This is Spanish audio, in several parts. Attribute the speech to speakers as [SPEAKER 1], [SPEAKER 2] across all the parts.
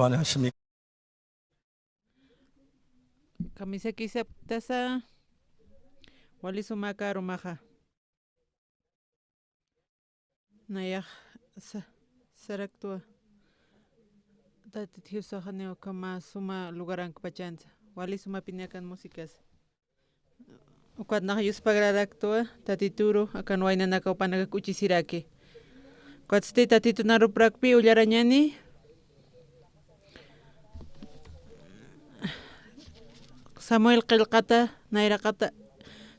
[SPEAKER 1] 안녕하십니까.
[SPEAKER 2] Kamisa kisap tasa wali sumaka rumaja nayak saraktua tatit hiusajaneo kama suma lugaran pachanza wali suma pinakan músicas ukat na yus pagradaktua tatituro akan waina naka upanaga kuchisirake kwatste tatitu naruprakpi ullarañani Samuel qillqata nayraqata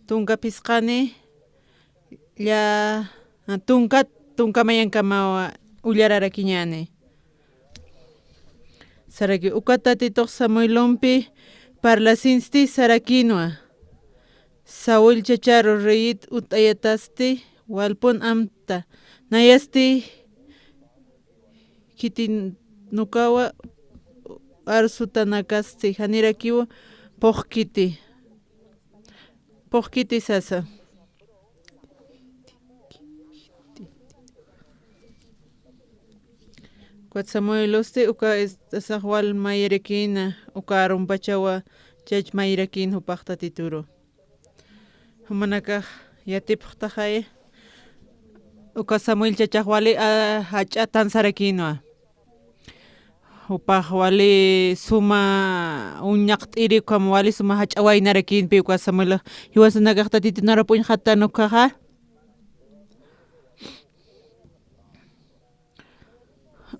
[SPEAKER 2] tunka pisqani ya tunkamayankama ullararakiñani saraki ukata titoq Samuelompi parlasinsti sarakinua Saúl chacharo reyit utayatasti walpun amta nayasti kitin nukawa arsuta nakasti hanirakiwa Pochkiti sasa Samueloste uka asahwal mayrekina uka rumpachawa chach mayrakin hupaqta tituro humanaka yatipqtahay uka Samuel chachahwali hach'atan sarakinua upaq wali suma uñaq t'iri kam wali suma hach'awaynarakinpi uka Samuel hiwasanakaqta titunarapuñ hatanukaqa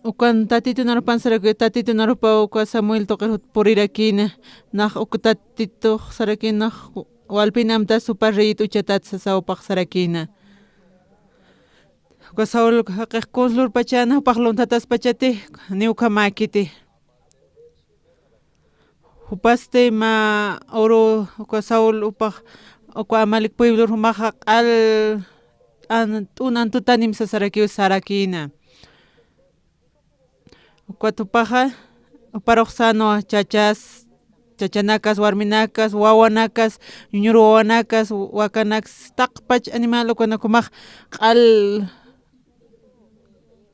[SPEAKER 2] ukan tatitunarupan saraki tatitunarupa uka Samuel toqej purirakina naq uka tatituq sarakina walpinamta supa reyit uchatat sasawpaq sarakina uka Saúl haqej consulur pachana upaq lontatas pachati niuka makiti upaste ma oro uka Saúl upaq uka Amalik pueblur humaqa q'al t'unan tutanim sasarakiw sarakina uka tupaqa uparuq sano chachanakas warminakas wawanakas ñuñuru wawanakas wakanakas taqpach animal ukanakumaq q'al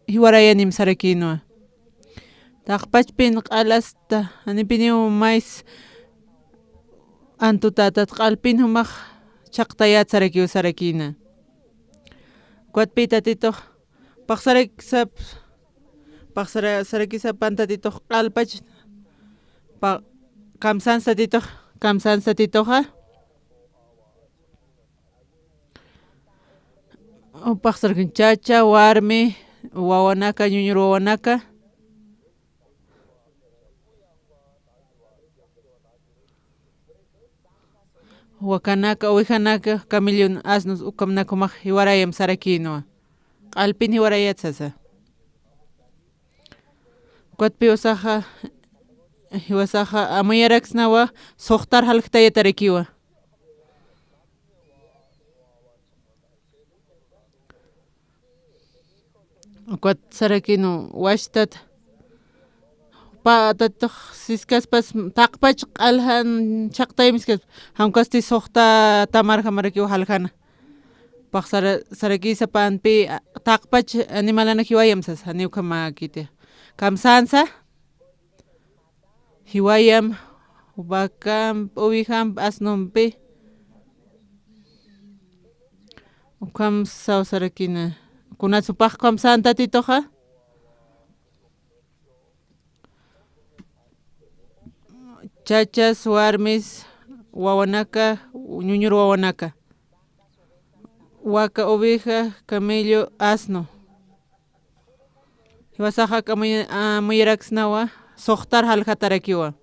[SPEAKER 2] hiwarayanim sarakinua taqpachpin q'alasta anipiniw mais antutatat q'alpin humaq chaqtayat sarakiw sarakina ukatpi tatituq sarakisapanta tituq q'alpach kamsansa tituqa upaq sarkin chacha warmi wawanaka ñuñuru wawanaka wakanaka uwihanaka camello asnus ukamnakumaq hiwarayam sarakinua q'alpin hiwarayat sasa ukatpi hiwasaqa amuyaraksnawa suqtar halqtayatarakiwa ukat sarakinu washtata tataq siskaspas taqpach q'alhan chaqtaymiskas hankasti suqta tamarhamarakiwa halqana paq sarakisapampi taqpach animalana hiwayam sasa niuka makiti kamsansa hiwayam uwihan asnunpi ukam sarakina kunasupaq kamsanta tituqa chachas warmis wawanaka ñuñuru wawanaka waka uwiha camello asno hiwasaqa amuyaraksnawa suqtar halqatarakiwa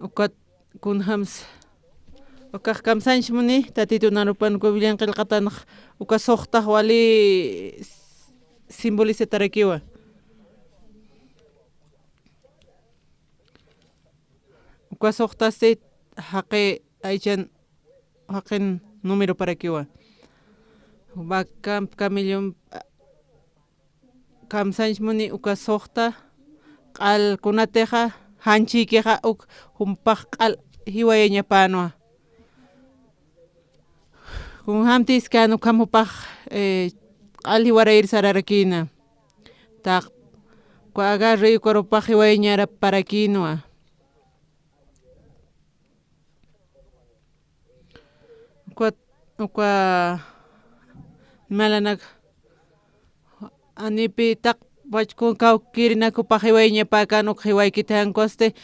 [SPEAKER 2] ukat kunhams ukaq kamsanchmuni tatitunarupan William qillqatanaq uka suqtaq wali simbolizatarakiwa uka suqtasti haqin número parakiwa waka camello kamsanchmuni uka suqta q'alkunateqa hanchiykiqa humpaq q'al hiwayañapanuwa kun hamtis kanu kamupaq q'al hiwarayri sararakina taq agarre yukarupaji wayñara para quinoa. Ukwa malanak anipi taq pachkun kawkirinakupaji wayñapaka jiwaykita hankuaste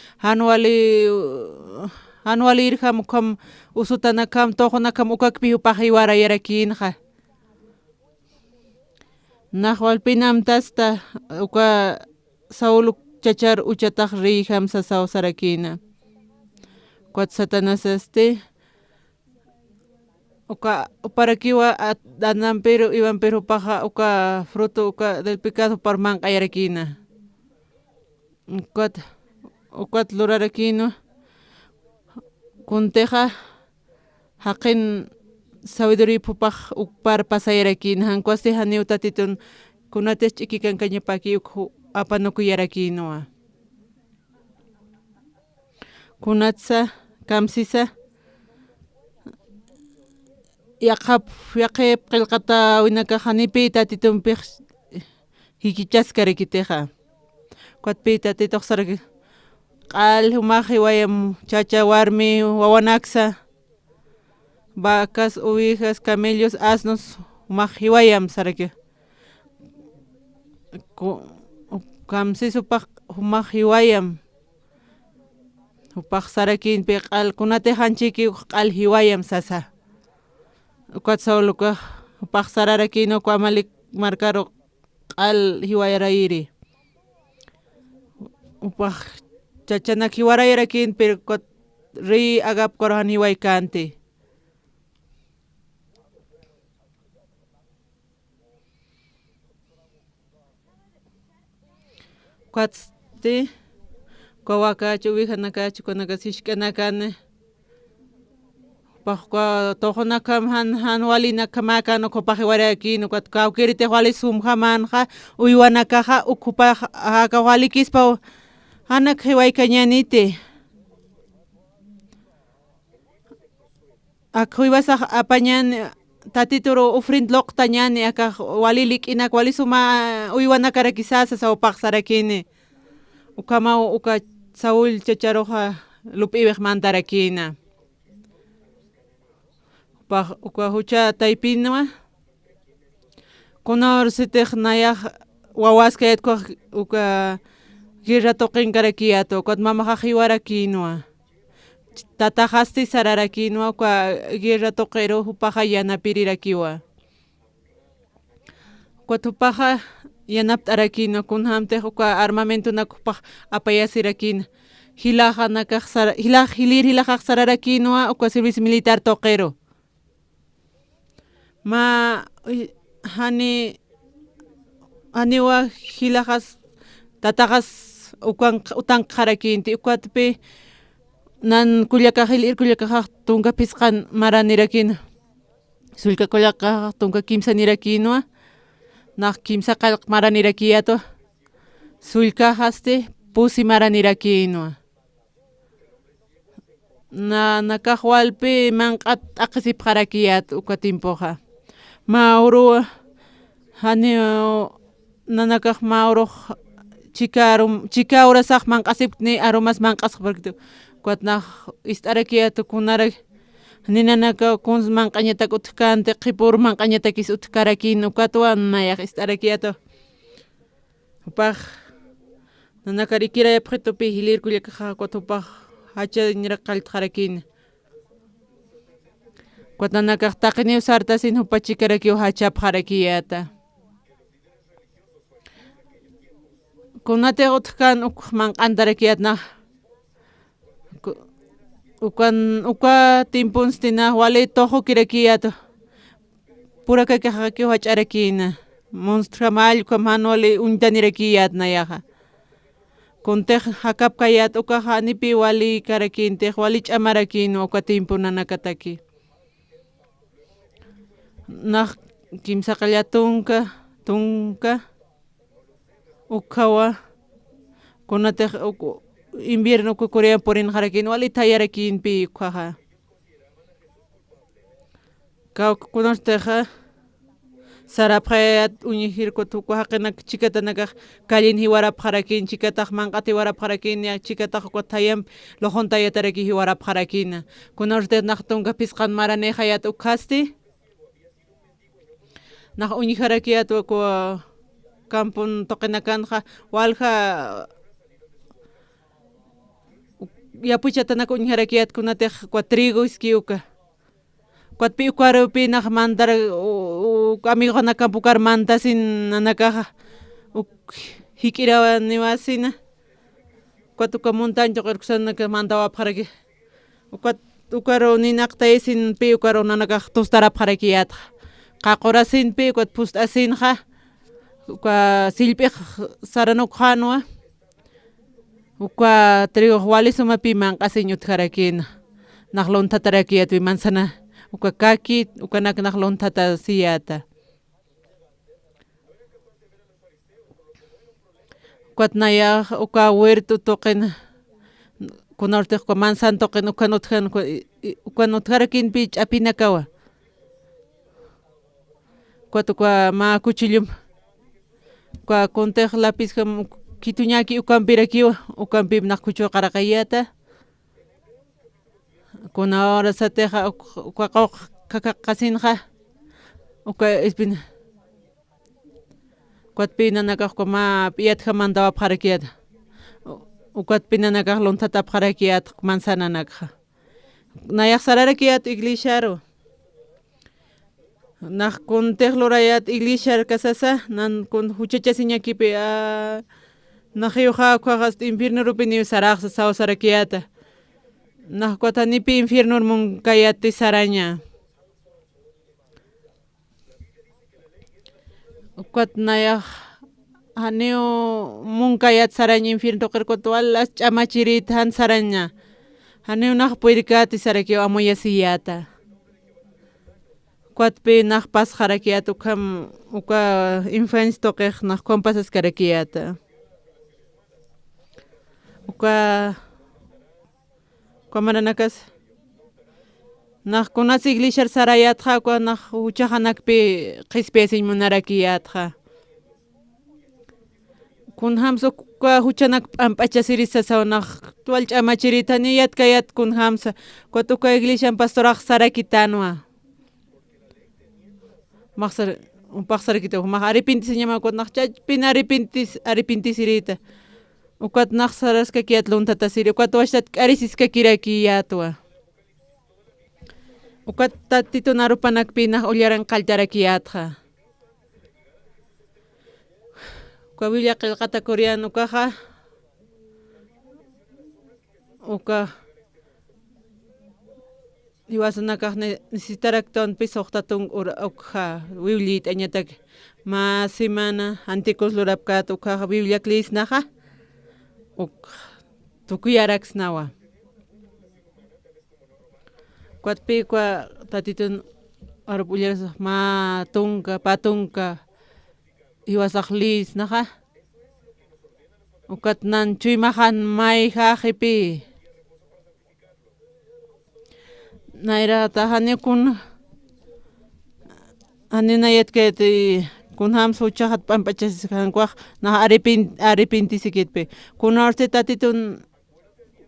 [SPEAKER 2] anuali irham kam usutanakam toqonakam ukakpi upaji warayarakinqa. Nahwalpinam tasta uka Saúl chachar uchataq riyham sasaw sarakina. Satanas uka uparakiwa anampero iwampero paja uka fruto uka del pecado parman qayarakina. Ukat lurarakino kunteja haqin sabiduría pupaj ukpar pasayarakin hankuaste haniu tatitun kunates chikikan kañapaki apanukuyarakinua. Kunatsa kamsisa yaqep qillqata winaka hanipi tatitunpik hikichaskarikiteja. Kuatpi tatituq sarki q'al humaji wayam chacha warmi wawanaksa vacas, ovejas, camellos, asnos humaq hiwayam sarki. Kamsisupaq humaq hiwayam upaq sarakinpi q'alkunata hanchiki q'al hiwayam sasa. Ukat Saúluka upaq sararakino amalik marcaro q'al hiwayarayri. Upaq chachanak hiwarayarakin pero ri agap korahan hiwaykanti. Kuatsti kawakachu wihanakachu kunakash ishkanakane paqqa toqonakam han walinakamakano kopaji warakino kuat kawkirite wali sumhamanja uywanakaja ukupaj haka walikispa hanak hiwaykañanite akhuybasaj apañani tatituru ufrindloqta ñani akaj wali lik'inak wali suma uywanakaraki sawpaq sarakini ukama uka Saúl chacharoja lup'iwiq mantarakina uka hucha taypinwa kunarsitej nayaj wawaskayatkuj uka guerra toqinkarakiyatu ukat mamaja hiwarakinua tatajasti sararakinua uka guerra toqero upaja yanapirirakiwa kuat upaja yanapt'arakina kunhamtej uka armamentunakupaj apayasirakina hilajaq sararakinua uka servicio militar toqero ma haniwa hilaqas tatajas utanqarakinti ukatpi nan kullakajil kullakajaq tunka pisqan maranirakina sullka kullakajaq tunka kimsa nirakinua naq kimsa qallq maranirakiyatu sullkajasti pusi maranirakinua nakaj walpi manq'at aqsipqarakiyatu uka timpuqa Mauro nanakaj Mauro chikawrasaq manq'asipni arumas manq'asqa kuat naj ist'arakiyatu kunarak ninanaka kuns manq'añataka utkanti qhipur manq'añatakis utkarakina ukatuwan nayaj ist'arakiyatu upaq nanaka rikirayapqitupi hilirkullakaja kuat upaq hacha niraq qallqarakina kuat nanakaj taqiniw sartasin upachikarakiw hachapqarakiyata kunatij utkan ukuq manq'antarakiyata naj uka timpunstina wali toqokirakiyatu purakakajakiw hach'arakina monstruo mallkam wali uñtanirakiyata nayaja kuntej hakapkayata uka hanipi wali karakintej wali ch'amarakinu uka timpu nanakataki naj kimsa qalla tunka ukawa kunatej invierno kukuriyan purinqarakin wali tayarakinpi ukaja kawkunarteja sarapqayat uñihirku tuku haqinak chikatanakaq kallin hiwarapqarakin chikataq manqati hiwarapqarakin chikataq tayan lojontayatarakij hiwarapqarakina kunartej naqtunqa pisqan maranej hayat ukhasti naq uñiharakiyat kampun toqinakanja walja yapuchatanaka uñiharakiyat kunatej trigo iskiuka kuatpi ukwarupi naq mantar amigojana kampukar mantasin nanakaja hik'irawa niwasina kuatuka montaña qurqsanaka mantawapqaraki ukwaru ninaqtaysin pi ukwaru nanakaj tostarapqarakiyatqa qaqurasinpi kuat pust'asinja ukwa sillp'ij saranukujanwa ukwa trigo wali sumapi manq'asin utjarakina naq lontatarakiyatpi manzana uka kaki ukanaka naq lontata siyata kuatnaya uka huerto toqina kunartej manzana toqina ukanutjarakinpi ch'apinakawa kuatuka ma kuchillum kwa kuntej lapis kituñaki ukanpirakiwa ukanpi naq kuchu qaraqayyata kuna hora sateja ukwa qasinja uka espina kuatpi nanakaqqa ma p'iyatja mantawapqarakiyata ukatpi nanakaq lontatapqarakiyata manzana nanakqa nayaq sararakiyata iglesiaru naq kuntej lurayat iglesia kasasa nan kun huchachasi ñakipi naqyuqa hasta infiernurupi ni saraqsa sawsarakiyata naq kuata nipi infiernumun kayati saraña kuat nayaq haneo munkayat saraña infierno toqirkuta walas ch'amachirita han saraña haneo naq puirkati sarakiwa amuyasiyata kuatpi naq pasqarakiyata uka influencia toqej naq compasas karakiyata uka Kuamaranakas naq kunas iglesia sarayatqa naq huchajanakpi qhispiyasinh munarakiyatqa kunhamsa uka huchanak p'amp'achasirisasa naq tual ch'amachirita niyatkayat kunhamsa kuat uka iglesia pastoraq sarakitanwa maqsar upaqsarakita maq arrepentisiñama kuat naq chaypina arrepentisirita ukat naq saraskakiyat lontata siri ukat washtata k'arisiskakirakiatwa ukat tatito narupanakpi naq ullaran qalltarakiyatqa uka willa qillqata coreanokaja uka iwasanakaq necesitaraktonpi suqtatun ukja wiwllita ñataq ma semana anticos lurapkata ukaja biblia clisnaja tukuyaraksnawa kuatpi tatito arupullarisaq ma tunka patunka iwasaq lisnaja ukat nan chuymajan may jaqipi nayrata hanekuna hanenayatkayati kunham huchajat p'amp'achasisqankuaj naq arrepentisikitpi kunarti tatitun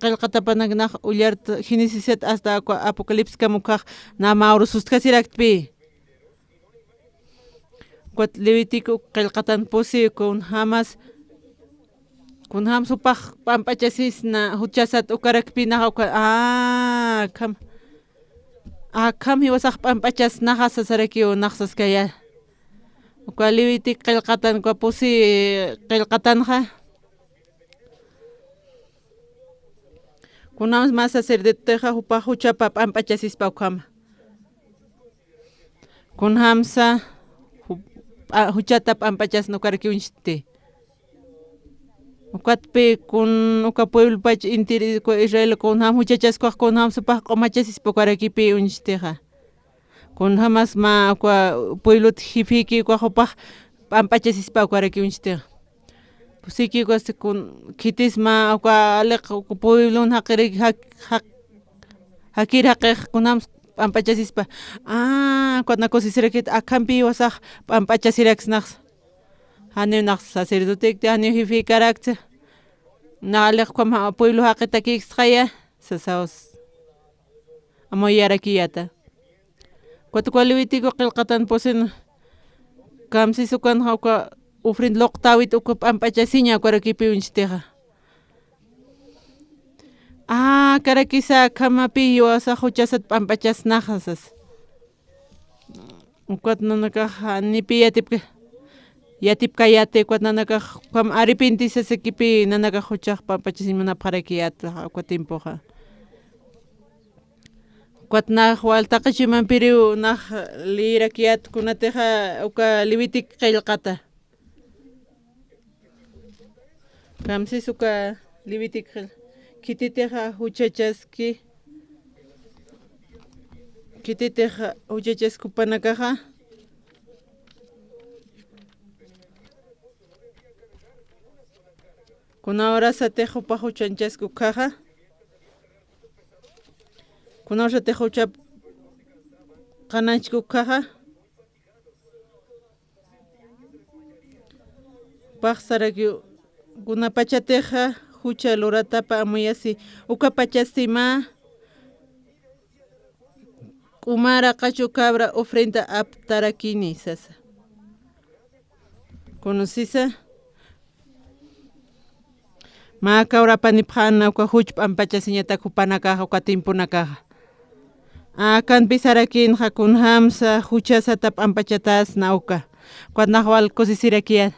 [SPEAKER 2] qillqatapanak naq ullarta Génesis hasta Apocalipsis kamukaq na Mauro suskasirakpi kuat Levítico qillqatan pusi kunhamas supaq p'amp'achasisna huchasat ukarakpi naq kam hiwasaq p'amp'achas naqa sasarakiw naqsaskaya uka Levítico qillqatan pusi qillqatanja kunamas mas sacerdoteja upaq huchapa p'amp'achasispa ukama kunhamsa huchata p'amp'achasna ukarkiwnchikti ukatpi uka pueblopa intiri Israel kunham huchachaskuaq kunham supaq q'umachasispa ukarakipi unchiktiqa kunhamas ma uka pueblota jifiki upaq p'amp'achasispa ukarakiwnchiktiqa pusiki kitisma uka aliq pueblon hakir haqiq kunham pampachasispa kuatna kusisiraki akampi wasaq pampachasiraksnaq haniyuq sacerdotekta haniy jefe karakta naliq kwama pueblo haqita kikisqaya sasawas amoyarakiyata kuatqa liwitiku qillqatan pusina kamsis ukan hawqa ofrenda loqtawit uka pampachasiña kuarakipi winchitiqa karakisa kamapi wasaq huchasat pampachasnaqsas ukat nanakaq nipi yatipkayati kuat nanakaq pam arrepintisasikipi nanakaq huchaq pampachasimunapaq qarakiyata uka timpuqa kuat naq waltaqa chimanpiriw naq lirakiyatkunatiqa uka liwitik qillqata kamsis uka liwitik kititiqa huchachaski kititiqa huchachaskupanakaqa kunawrasatiq upa huchanchasku kaqa kunawrasatiq hucha qanachku kaqa paqsaraki kunapachatiqa hucha luratapa amuyasi uka pachasima kumara qachu cabra ofrenda aptarakini sasa conocisa ma kawrapanipaqna uka huch pampachasiñata kupanakaqa uka timpunakaqa kanpi sarakinqa kunhamsa huchasata pampachatas nauka kuat naqwal kusisirakiya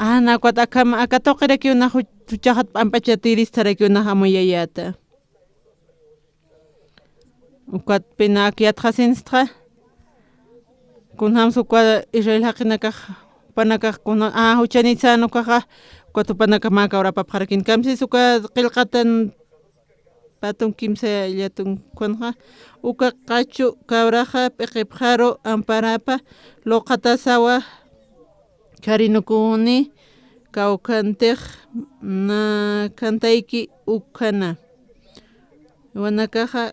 [SPEAKER 2] nakuat akatoqirakiuna huchaqa pampachatiristaraykiuna amuyayata ukat pina akiyatqasinisqa kunhamsa uka Israel haqinakaq upanakaq kuna huchanisanokaqa uka upanakaq ma kawrapapaq qarakin kamsis uka qillqatan patun kimsa llatunkunaqa uka qachu kawraqa p'iqip qharu amparapa luqata sawa karinukuni kawkantiq na kantayki ukhana wanakaqa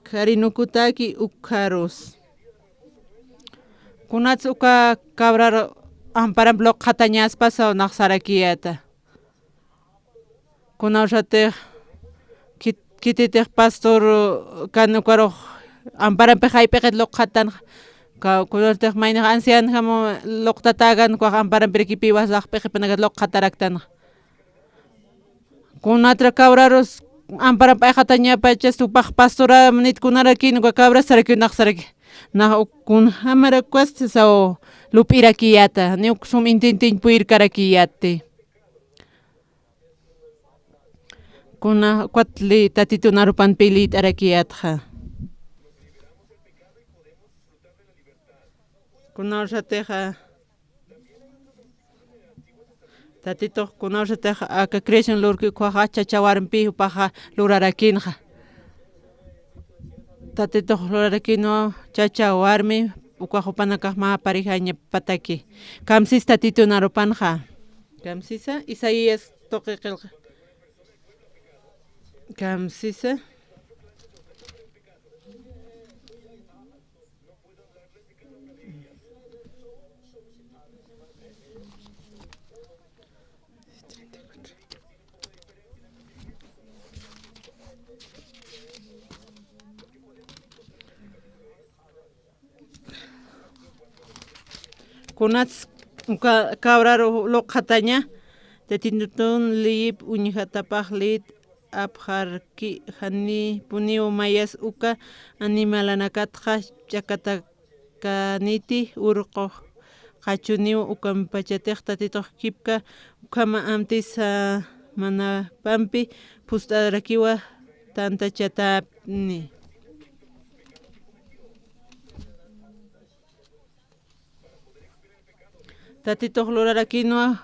[SPEAKER 2] karinukutaki ukharus kunatz uka cabrar amparampi luqata ñaspasa naq sarakiyata kunawratiq kititiq pastor kanukaruq amparampi haypiqa luqata kunartiq mayniq anciano hamun luqtatagan kuaq amparampi rikipi wasaq p'iqipinaqa luqataraktan kunatra kawrarus amparampi ayqata ñapachas upaq pastorada nitkunarakin uka cabra sarakunaq saraki naq kunhamarakuas saw lupirakiyata ñuqa sum intintin puyirkarakiyati kuna kuatli tatito narupanpi lit'arakiyatqa kunawratiqa tatito kunawratiqa aka creación lurkikuqa chacha warmipi upaqa lurarakinqa tatito lurarakinwan chacha warmi uka upanakaq ma pareja ñapataki kamsis tatito narupanqa kamsisa Isaías tuqui qillqa kamsisa kunatz cabrar luqataña tatitun lip uñihatapaq lit apjarki hani puniu mayas uka animalanakatqa chakata kaniti urqu qachuniu ukan pachatiq tatituq kipka ukama antes mana pampi pustarakiwa tantachatapni tatituq lurarakinwa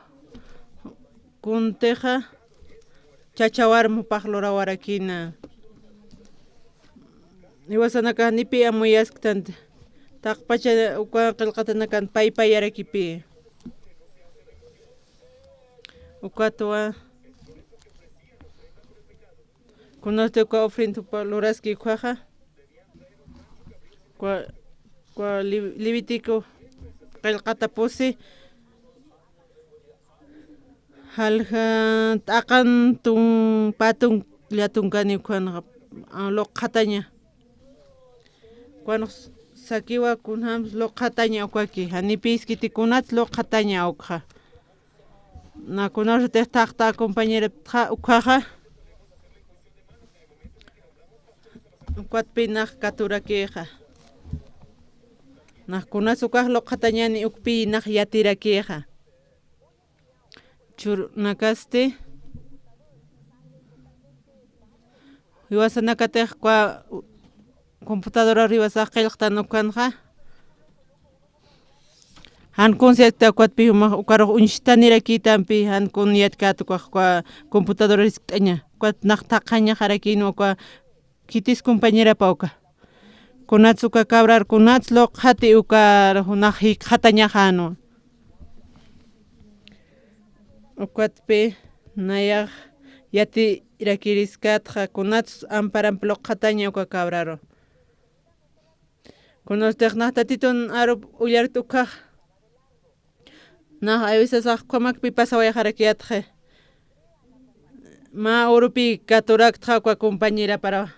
[SPEAKER 2] kunteqa chacha warmipaq lurawarakina iwasanaka nipi amuyasqtanta taq pacha uka qillqatanakan payarakipi ukatuwa kunasti uka ofrenda luraski ukhaqa kwa libitiku qillqata pusi halqa t'aqan patun llatunkani ukhan loqataña kuan sakiwa kunhams loqataña ukwaki hanipis kitikunat loqataña ukha nakunaru taqta compañera ukhaqa ukwatpinaq katurakiqa nakunas ukaq loqatañani ukpinaq yatirakiqa nakaste riwasanakatiq kwa computadora riwasaq qillqta ukanja hankun sekta kwatpi ukaruq unshitanirakitanpi hankun yatkatukuq kwa computadora risk'taña kwat naqtaqaña qarakinu kwa kitis compañera pawka kunats uka cabrar kunats loqhati uka naq hiqhataña hanu ukwatpi nayaq yatirakirisqatqa kunats amparanpi loqhataña uka cabraro kunatiq naq tatitun arup uyarit ukaq naq a veces qhamakpi pasawayaqarakiyatqa ma urupi katurakqa kwa compañera para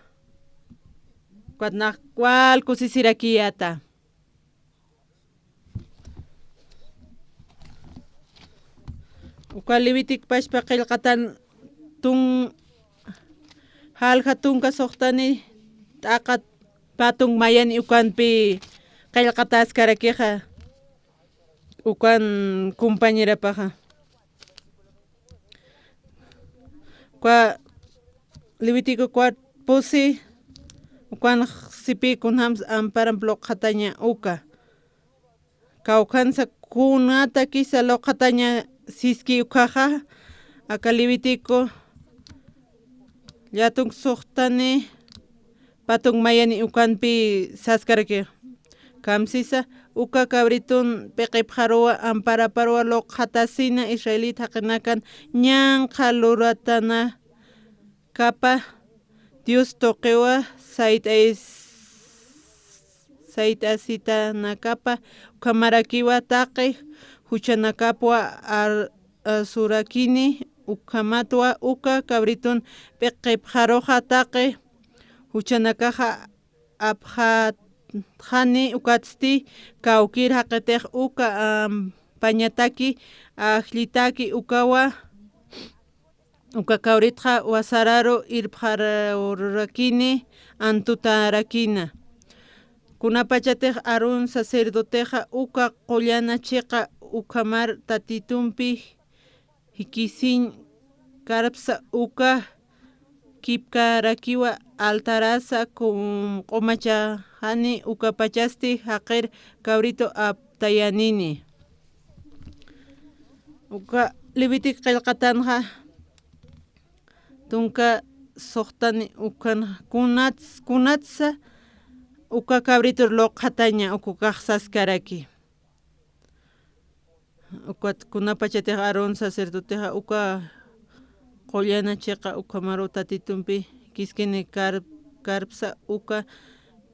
[SPEAKER 2] kwat naq walku sisirakiyata uka libitik pashpa qillqatan halqa tunka suqtani t'aqa patun mayani ukanpi qillqata askarakiqa ukan compañerapaqa kwa libitiku kwa pusi ukan sipikunamas amparanpi loqhataña uka kawqansa kunata kisa loqhataña siski ukaqa aka libitiku llatun suqtani patun mayani ukanpi saskaraki kamsisa uka kabritun piqip haruwa amparaparwa loqhatasina israelita haqinakan ñanqa luratana kapa Dios toqiwa Said asita nakapa ukamarakiwa taqi huchanakapwa surakini ukamatwa uka kabritun piqip haruqa taqi huchanakaqa abjatjani ukatsti kawkir haqitiq uka pañataki ajlitaki ukawa uka kawritqa wasararu irpharakini antutarakina kunapachatiq arun sacerdoteqa uka qullanachiqa ukamar tatitumpi hikisin karpsa uka kipkarakiwa altarasa q'umachajani uka pachasti haqir kabrito aptayanini uka libitik qillqatanqa tunka suqtani ukan kunatsa uka kabrito loqhataña uku kaq saskaraki uka kunapachatiq Aarón sacerdoteqa uka qullanachiqa uka maru tatitumpi kiskini karpsa uka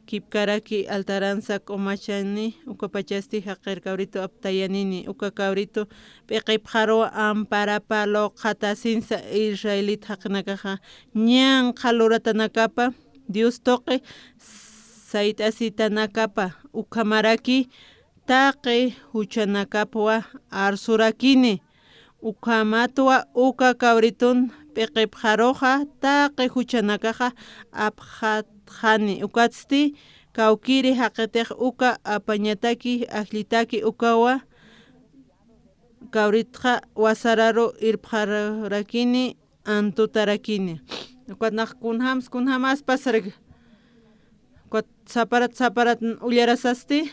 [SPEAKER 2] kipkaraki altaransa q'umachani uka pachasti haqir kabrito aptayanini uka kabrito piqip haruwa amparapa loqhatasinsa israelita haqinakaqa ñanqa luratanakapa Dios toqi Said asita nakapa ukamaraki taqi huchanakapwa arsurakini ukamatwa uka kabritun piqip haruqa taqi huchanakaqa abjatjani ukatsti kawkiri haqitiq uka apañataki ajlitaki ukawa kawritqa wasararu irpharakini antutarakini ukatnaq kunhamas pasarik ukat saparat ullarasasti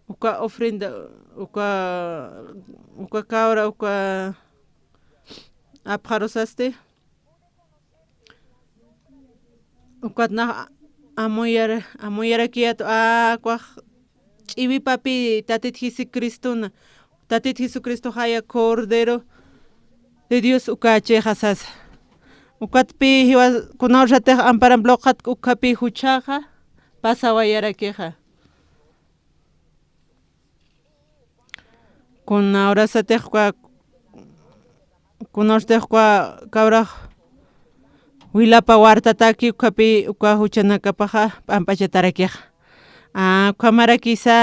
[SPEAKER 2] uka ofrenda uka cabra uka apharosasti ukatnaq amuyarakiyatu kwaq ch'iwipapi Tatit Jesucristo haya Cordero de Dios uka cheqasas ukatpi hiwas kunaushatej amparan bloqat ukapi huchaqa pasawayarakiqa kunaurasatejqa kunausatejqa kabraj wilapa wartataki ukapi uka huchanakapaqa p'ampachatarakiqa ukamarakisa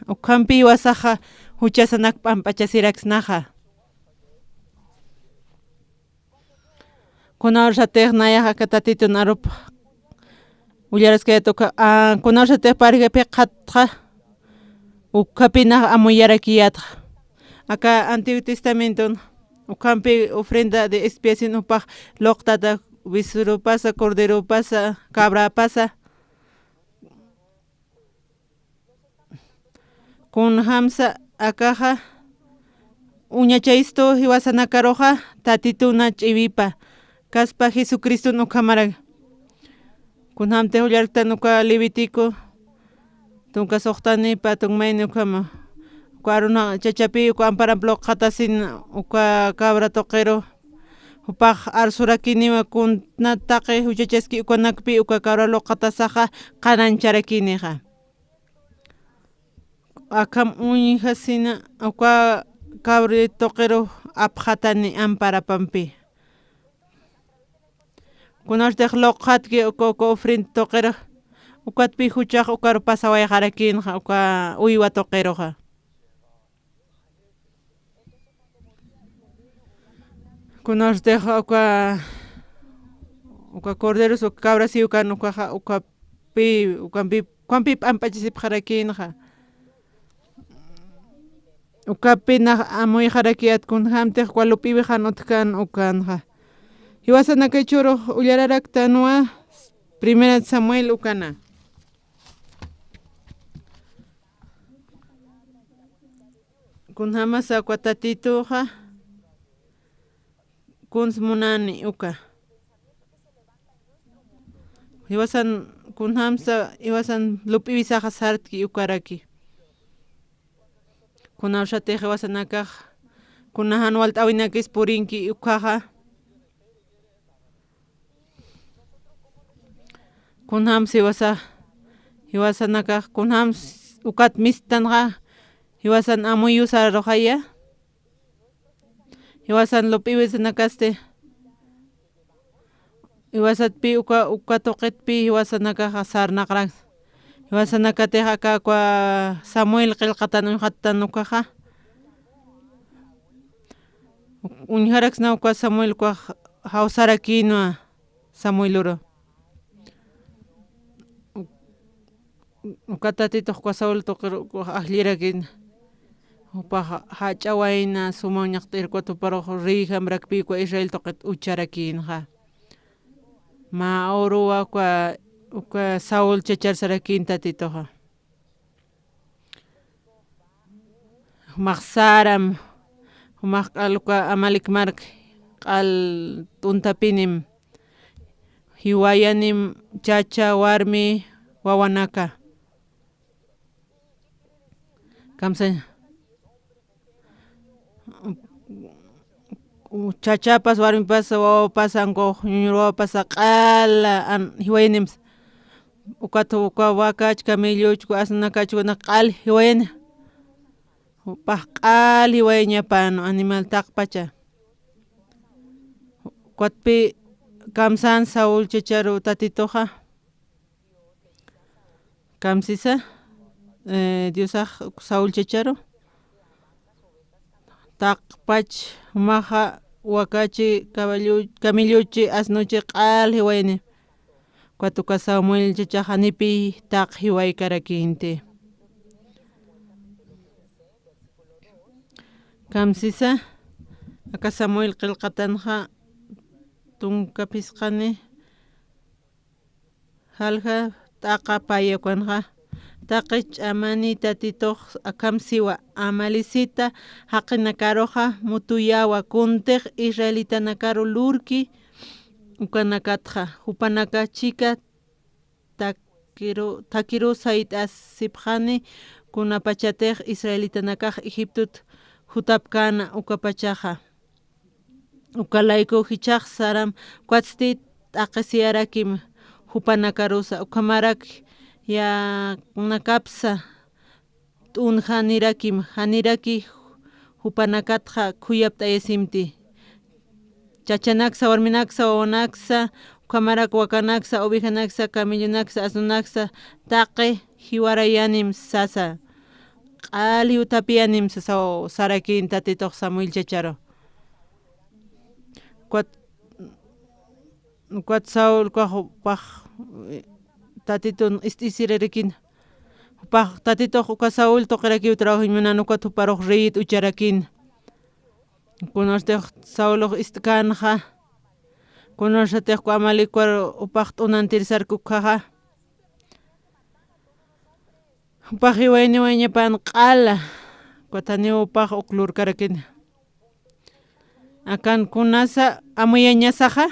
[SPEAKER 2] ukampi wasaqa huchasanak p'ampachasiraksnaqa kunaushatej nayaqa tatito narupa willaraskayatuqa kunaushatej pariqipi qhatqa ukapinaq amuyarakiyataq aka Antiguo Testamento ukampi ofrenda de expiación upaq loqtata wisuru pasa cordero pasa cabra pasa kun hamsa akaja uñachaysto hiwasanakaroja tatituna ch'iwipa kaspa Jesucristo nukamara kun hamte ullarta nuka Levítico tunka soqtani patun may nukama kuaruna chachapi amparan bloqata sin uka cabra toqero upaq arsurakiniwa kunataqi huchachaski ukanakpi uka cabra loqatasaqa qanancharakiniqa akam uñija sina uka cabri toqero apqatani amparapampi kunartej loqatki uka ofrenda toqero ukatpi huchaq ukaru pasawayaqarakinqa uka uywa toqeroqa kunartej uka corderos uka cabras ukan ukaqa ukampi p'ampachasipaqarakinqa ukapinaq amuyaqarakiyat kun hamtej walupiwi hanutkan ukanja hiwasanakaychuru ullararaktanuwa Primera Samuel ukana kun hamasa ukwa tatituqa kuns munani uka hiwasan kun hamsa hiwasan lupiwi saqa sartki ukaraki kunaushatej hiwasanakaq kunahan walt'awinakis purinki ukaqa kunhams hiwasanakaq kunhams ukat mistanqa hiwasan amuy usaroqaya hiwasan lupiwi sanakaste hiwasatpi uka toqetpi hiwasanakaqa sarnaqran hiwasanakatej aka Samuel qillqatanuykaqta nukaqa uñaraksna uka Samuel hawsarakinuwa Samueluro uka tatituq Saúl toqero aqllirakin upaq hach'awayna sumaq ñaqt'irquwa tuparuq riy hamrakpi Israel toqet ucharakinqa ma oruwa uka Saúl chacharsarakin tatituqa humaq Saram humaq q'aluqa Amalec marca q'al t'untapinim hiwayanim chacha warmi wawanaka kamsa chachapas warmipas wawapas ankuq ñuñuruwapas q'ala hiwayanipas uka wakachu camellochu asnakachuna q'al hiwayani upaq q'al hiwayañapan animaltaqa pacha ukatpi kamsan Saúl chacharu tatituqa kamsisa Diosaq Saúl chacharu taqpach humaqa wakachi camellochi asnuchi q'al hiwayani kuatuka Samuel chachaqa nipi taq hiwaykarakinti kamsisa aka Samuel qillqatanqa tunkapisqani halqa t'aqa payakuanqa taqi ch'amani tatituq akamsiwa amalisita haqinakaruqa mutuyawa kuntiq israelitanakaru lurki ukanakatqa hupanakachika takiru sayt'asipqani kunapachatiq israelitanakaq Egiptut hutapkana ukapachaqa ukalayku hichaq saram kwatstit aqesiarakim hupanakarusa ukamarak ya nakapsa t'un haniraki hupanakatqa khuyapta ayasimti chachanaksa warminaksa wawanaksa ukamarak wakanaksa ovejanaksa camellonaksa asnunaksa taqe hiwarayanim sasa q'ali utapianim sarakin tatitoq Samuel chacharo kuat Saul paj tatitun isiririkin paj tatitoq uka Saul toqiraki trabajo kuat uparoq reyit ucharakin kunartiq Saulo istkanja kunartiq Amalek upaq t'unantirisarku kaja upaq hiwayniwan q'ala kuatani upaq uklurkarakin akan kunasa amuyañasaja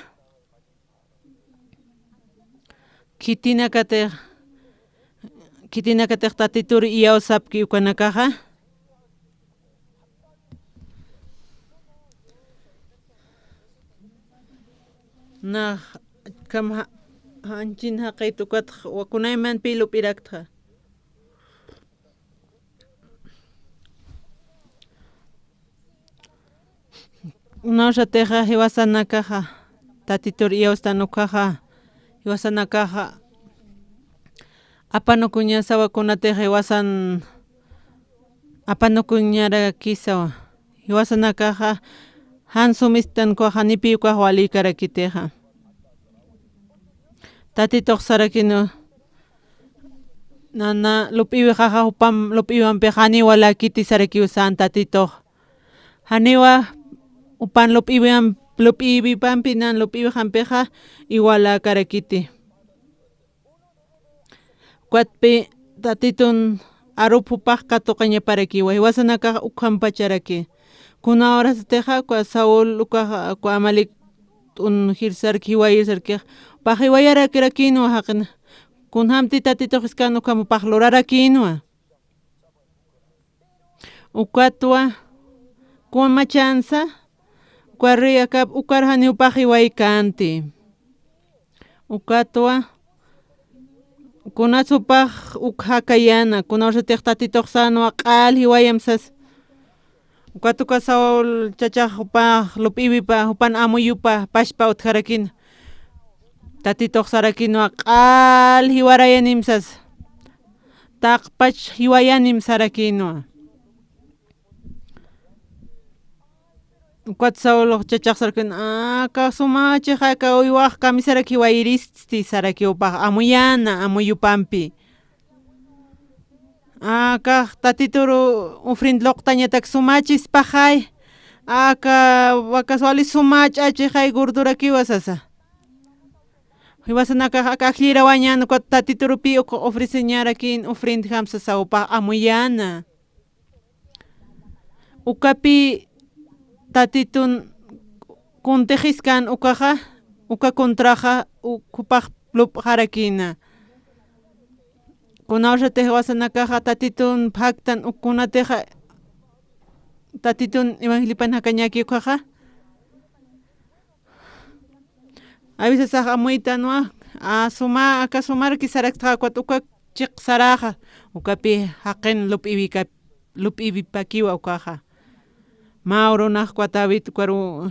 [SPEAKER 2] kitinakatiq tatituri iyawsapki ukanakaja na kam hanchin haqay tukatq wakunaymanpi lup'iraktqa Noshateja hiwasanakaja tatitur iyawstanukaja hiwasanakaja apanukuña sawakunateja hiwasan apanukuñara kisawa hiwasanakaja hansumistankuja nipiyukaja walikarakiteja tatitoq sarakinu nana lup'iwijaja hupam lup'iwanpi haniwa lakiti sarakiwsan tatitoq haniwa upan lup'iwipanpi nan lup'iwijanpiqa iwala karakiti kuatpi tatitun arupupaqqa tuqañaparakiwa hiwasanakaqa ukhanpacharaki kuna horasteja kua Saúl ukaja kua Amalek t'un hirsarki hiwayirsarkiqa paq hiwayarakirakinawa haqina kunhamti tatitoq iskana ukamupaq lurarakinuwa ukatwa kumachansa ukarjani upaq hiwaykanti ukatwa kunasupaq hakayyana kunawshatiq tatitoq sanuwa q'al hiwayamsas ukatuka Saúl chachaq upaq lup'iwipa upan amuyupa pashpa utqarakina tatitoq sarakinuwa q'al hiwarayanimsas taqpach hiwayanim sarakinuwa kuat Saúl chachaq sarakina ka sumachiq ka uywaq kamisaraki hiwayristi saraki upaq amuyana amuyupanpi kaq tatituru ufrindloqtañataq sumachispajay ka wakaswali sumach'achiqay gurdurakiwa sasa hiwasanakaqa ak'allira wañana kuat tatiturupi ofreceñarakin ofrenda hamsasa upaq amuyana ukapi tatitun kuntijiskan ukaja uka contraja upaq lup'qarakina kunawshatiq hiwasanakaqa tatitun phaktan ukunatiqa tatitun Evangeliopan hakañaki ukaja a veces amuytanuwa aka sumarki saraktaqa kuat uka chiqsaraqa ukapi haqin lup'iwipakiwa ukaja Mauro naq kuatawit kuaru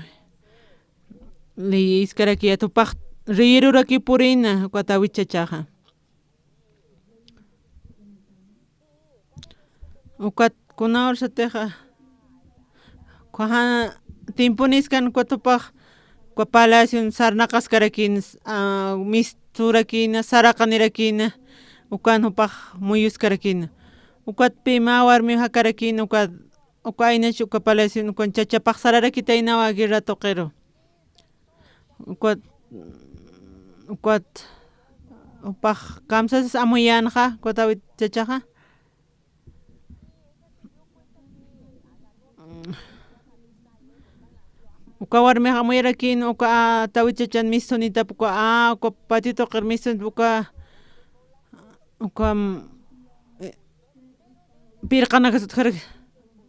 [SPEAKER 2] iskaraki atupaq riyururaki purina kuatawit chachaqa ukat kunawshatiqa timpu niskan kuatupaq kua palacio sarnaqaskarakina misturakina saraqa nirakina ukan upaq muyuskarakina ukatpi ima warmi hakarakina uka aynachu uka palacio ukan chachapaq sararakita aynawa guerra toqero ukat upaq kamsas amuyanaqa kuatawit chachaqa uka warmiqa amuyarakin uka tawit chachan mistonitapi uka patio toqer mistonita uka pirqanaka sutjarka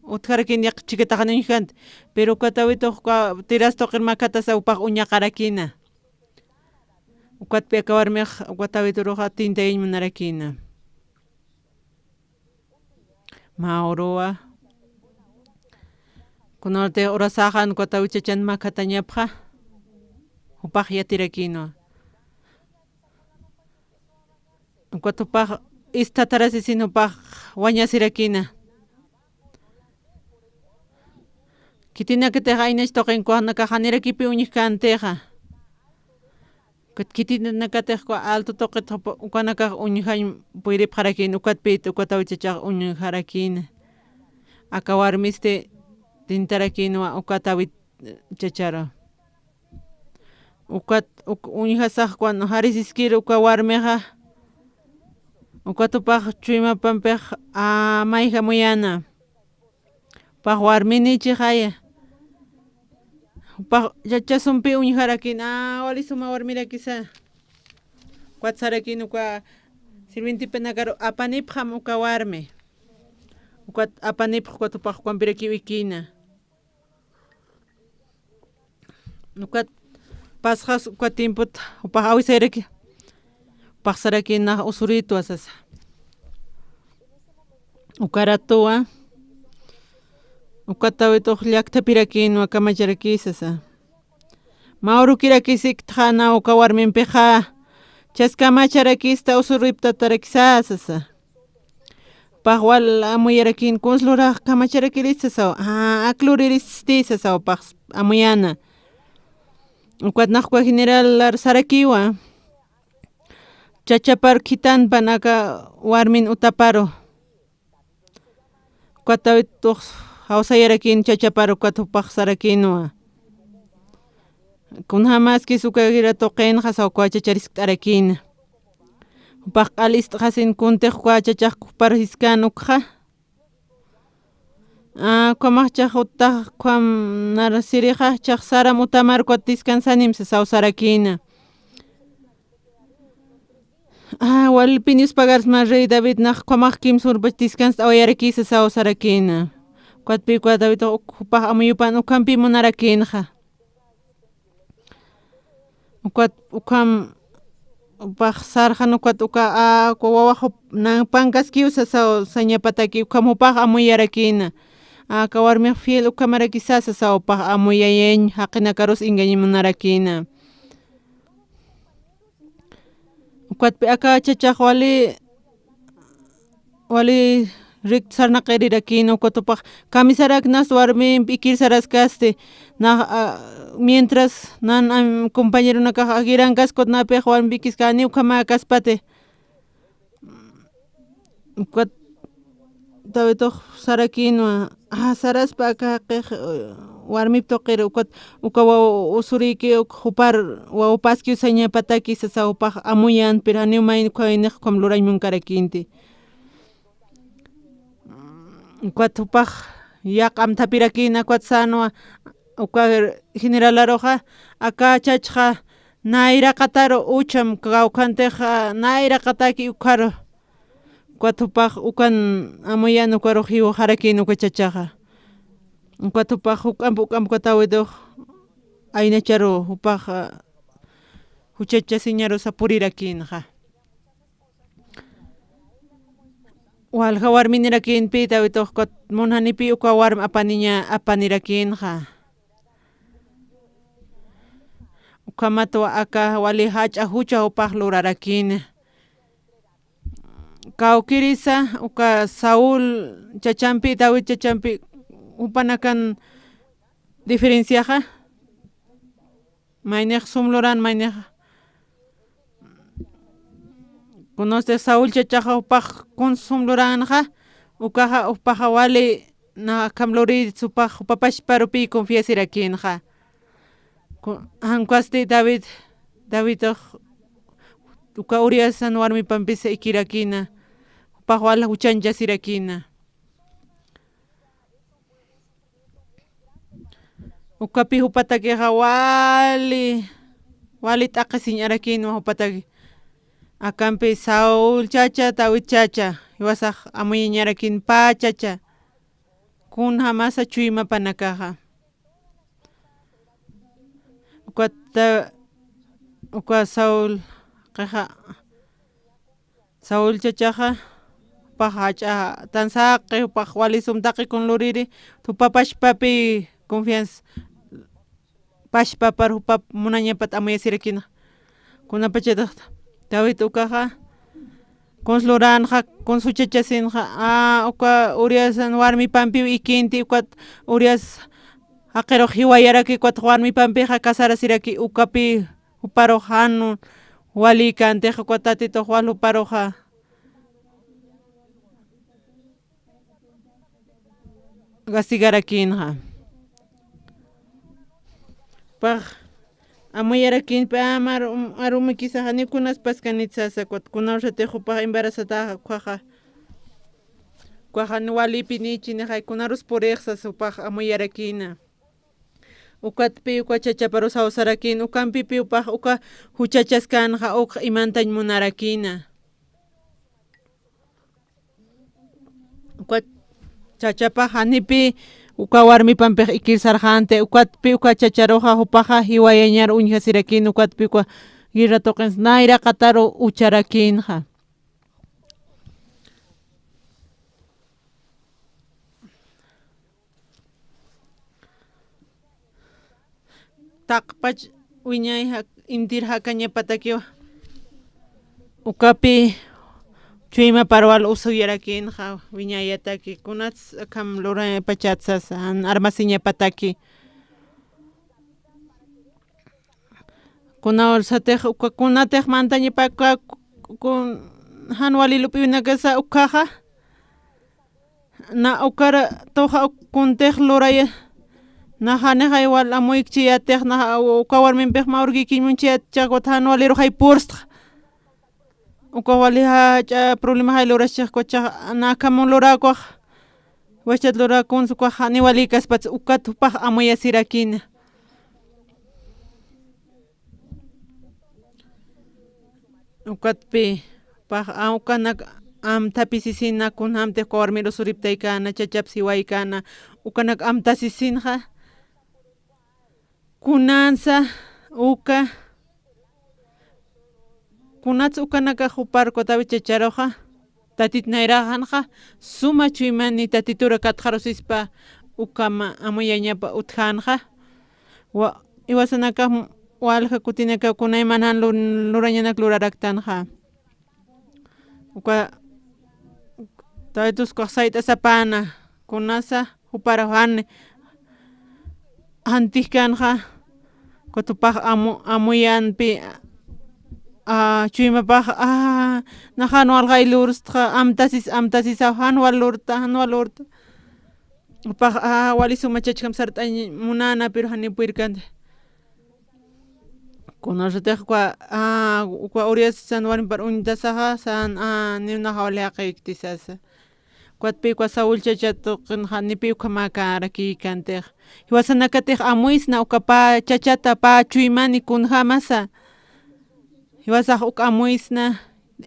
[SPEAKER 2] utkarakin yak chiquitajaninjant pero katawito tiras toqin makatasa upaq uñaqarakina ukatpi akawarmiq watawituruqa tintayin munarakina Mauroa kunorte orasajan katawichachan makatañapqa upaq yatirakino ukatupaq istatarasisin upaq wañasirakina kitinakiteqa aynash toqinkuaqnaka hanirakipi uñikanteqa kitinakatejqa alto toqita ukanakaq uñihañ puyripqarakin ukatpi ukatawichachaq uñiharakina aka warmiste tintarakinuwa ukatawi chachara uñihasaqkuan harisiskiri uka warmiqa ukatupaq chuymapanpiq mayqa muyana paq warminichik haya yachasumpi uñiharakin wali suma warmirakisa kuatsarakin uka sirvintipanakaro apanipqam uka warmi uka apanipq ukatupaq wampiraki wikina uka pasqas uka timputa upaq awisayraki paqsarakinaq usuritu asasa ukaratuwa ukatawituq llaqtapirakinuwa kamacharakisasa mawrukirakisiktaqana uka warminpiqa chaskamacharakista usuriptatarakisasasa paqwal amuyarakin kunsluraq kamacharakirisasa akluriristisasa paq amuyana ukatnaqpa general sarakiwa chachapar kitanpan aka warmin utaparo ukatawituq hawsayarakin chachapar ukatupaq sarakinuwa kunhamaski sukakira toqenqa sawqa chacharisqtarakina upaq q'alistaqasin kuntiqqa chachaqpar hiskanukqa kamaqchaq utaqquam narasiriqachaq saram utamarqa tiskansanimsa sawsarakina walipi nispagarsma rey David naq qamaq kimsurpa tiskans awayarakisa sawsarakina ukatpi David upaq amuyupan ukanpi munarakinqa ukam upaq sarjan uka wawaq pankaskiusa sañapataki ukam upaq amuyarakina aka warmiq fiel ukamarakisasa sawpaq amuyayañ haqinakarus ingañi munarakina ukatpi aka chachaq wali sarnaqirirakina ukatupaq kamisaraknas warminpi ikirsaraskaste mientras nan compañeronakaq aguirankaskutnapiq warminpi kiskani ukama kaspate tawituq sarakinuwa saraspa akaqiq warmipi tuqiri uka wawa usuriki hupar wawapaskiu sañapataki sasawpaq amuyan pero niqkam luraymunkarakinti ukatupaq yaqam tapirakina kuatsanuwa uka generalaroqa aka chachqa nayraqataro ucham kawqantiqa nayraqataki ukaro ukatupaq ukan amuyana ukaruq hiwaharakina uka chachaqa ukatupaq hukampu tawituq aynacharu upaq huchacha siñarusa purirakinqa walqa warminirakinpi tawituq munanipi uka warmi apanirakinqa ukamatuwa aka wali hach'a hucha upaq lurarakina kawkirisa uka Saúl chachampi David chachampi upanakan diferenciaqa mayniq sumluran mayniq conoce Saúl chachaqa upaq sumluranqa ukaqa upaqa wali na kamluri supaq upapash parupi confiesirakinqa hankuasti David uka uriasan warmipampis ikirakina upaq wala huchanchasirakina ukapi hupatakiqa wali t'aqisiñarakinwa hupataki akanpi Saúl chacha David chacha iwasaq amuyañarakin pa chacha kunha masa chuyma panakaja ukata uka Saúl qaja Saúl chachaja pajacha tansaqi pajwali sumtaqi kunluriri tupapashpapi confianza pashpapar upap munañapat amuyasirakina kunapachataq David ukaja consluranja consuchachasinja uka uriasan warmi pampi ikinti uka urias aqiro hiwayaraki uka warmi pampija casarasiraki ukapi uparoq hanun wali kanteja uka tatitoq wal uparoqja gastigarakinja paj amuyarakinpi arumi kisaja nikunaspas kanitsasa kunawsha tiqupaj embarazataja kuaja walipi nichi niqaykunarus puriqsas upaj amuyarakina ukatpi uka chachaparus awsarakina ukanpipi upaj uka huchachaskanja uka imantañ munarakina uka chachapaj hanipi uka warmipampij ikirsarjante ukatpi uka chacharoja upaja hiwayañar uñajasirakina ukatpi uka guirra toqens nayra qataro ucharakinja taqpach wiñayja intirja kañapatakiwa ukapi chuyma parwal usuyarakinja wiñayataki kunas kam lura pachatsas armasiñapataki kunawarsataj uka kunataj mantañipaka hanwalilupi winakasa ukaja na ukara toja kuntej luraya naja igual amuychiyatej naja uka warminpej urkikimunchia chaqwata hanwaliru hay pursqa uka walija problema hay lurashchaq kucha nakamun lurakuaj wachat lurakunsu kuaj niwali kaspacha ukata upaj amuyasirakina ukatpi paj ukanak amtapi sisina kunhamtej warmiru suriptaykana chachapi siwaykana ukanak amta sisinja kunansa uka kunatsa ukanaka huparkutapi chacharoja tatita nayrajanja suma chuymani tatitura katjarusispa ukama amuyañapa utjanja iwasanaka walja kutinaka kunayman lurañanak luraraktanja uka taytusqa sayta sapana kunasa huparajani antijkanja kutupaj amuyanpi chuymapaj naja hanwalqay lurasqa amtasisa hanwal lurta upaj wali suma chachkam sart'ay munana pero hanipurkanta kunashataj uka urias san warmipar uñitasaja san ninaja waliaqayktisasa kuatpi uka Saúl chachatuqa nipi uka makarakikantej iwasanakatej amuysna uka chachata chuymani kunjamasa iwasaj uka amuysna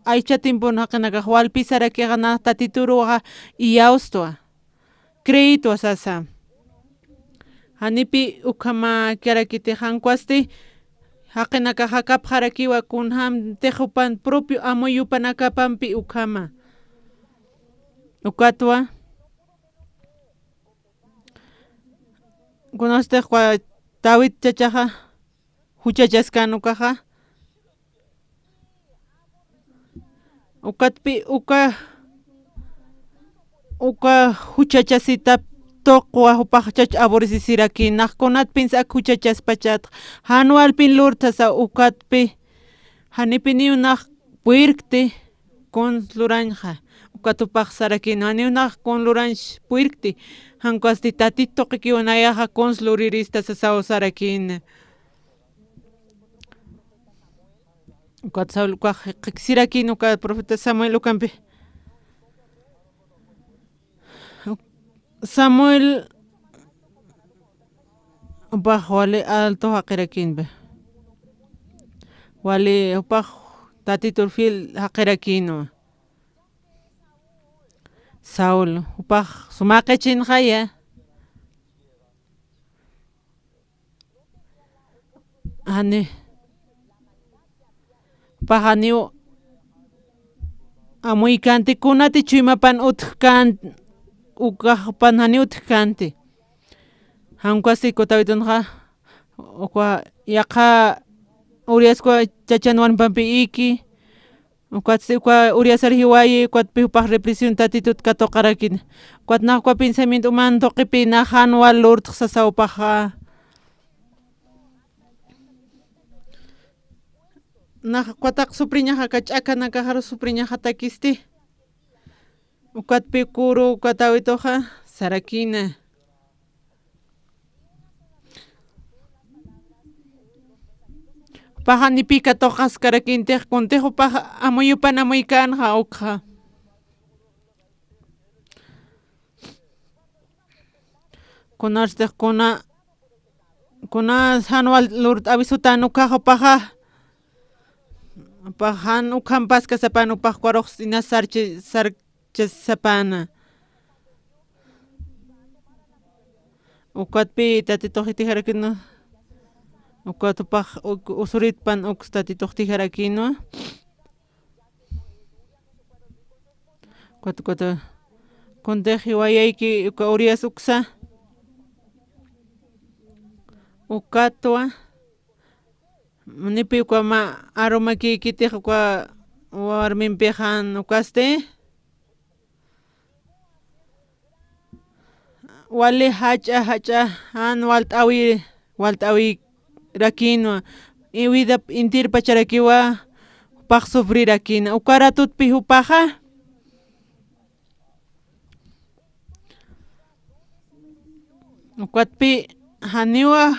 [SPEAKER 2] aycha timpunaqinakaj walpisarakiqa na tatituruqa iyaustua crédito sasa hanipi ukamakiarakitej hankuasti haqinaka hakapjarakiwa kunhamtej upan propio amuy upanakapanpi ukama ukatwa kunastej David chachaja huchachasqanukaja ukatpi uka huchachasita toqwa upaj chacha aborrecisirakina naqkunata pinsaka huchachaspachataq hanwalpin lurtasa ukatpi hanipi niwnaq puirkti konsluranja ukatupaq sarakina niwnaq konluranch puirkti hankuasti tatita toqikiwanayaja konsluriristas sawasarakina ukat Saúl qiksirakina uka profeta Samuel ukanpi Samuel upaj wali alto haqirakinpi wali upaj tatitur fiel haqirakinu Saúl upaj sumaqichinjaya pajani amuy kanti kunati chuymapan utkan ukapan hani utkanti hankwasi kutawitunqa ukwa yaqa uriaskwa chachanwan pampi iki ukwa uriasar hiwayi ukwatpi upaq represión tatitut katoqarakina ukwatnaqkwa pensamiento man toqipi na hanwal urtaq sasawpaqa naqkwataq supriñaqa ch'akana kajar supriñaqa takisti ukwatpi kuru ukwatawituqa sarakina paqani pika toqas karakintiq kuntijupaq amuyupan amuykanqa uqqa kunartiqkuna hanwal avisuta nukaqpaqa pajan uqan paskasapana upaq kuaruq hina sarchasapana ukwatpi tatituq tijarakuna ukwatupaq usuritpan ukus tatituq tijarakina kuta kuntij hiwayayki uka urias uksa ukatwa nipi ukwa arumakiykitiq ukwa warminpiqa ukasti wali hach'a walt'awi rakinwa vida intirpa charakiwa upaq sufrirakina uka ratutpi upaqa ukwatpi haniwa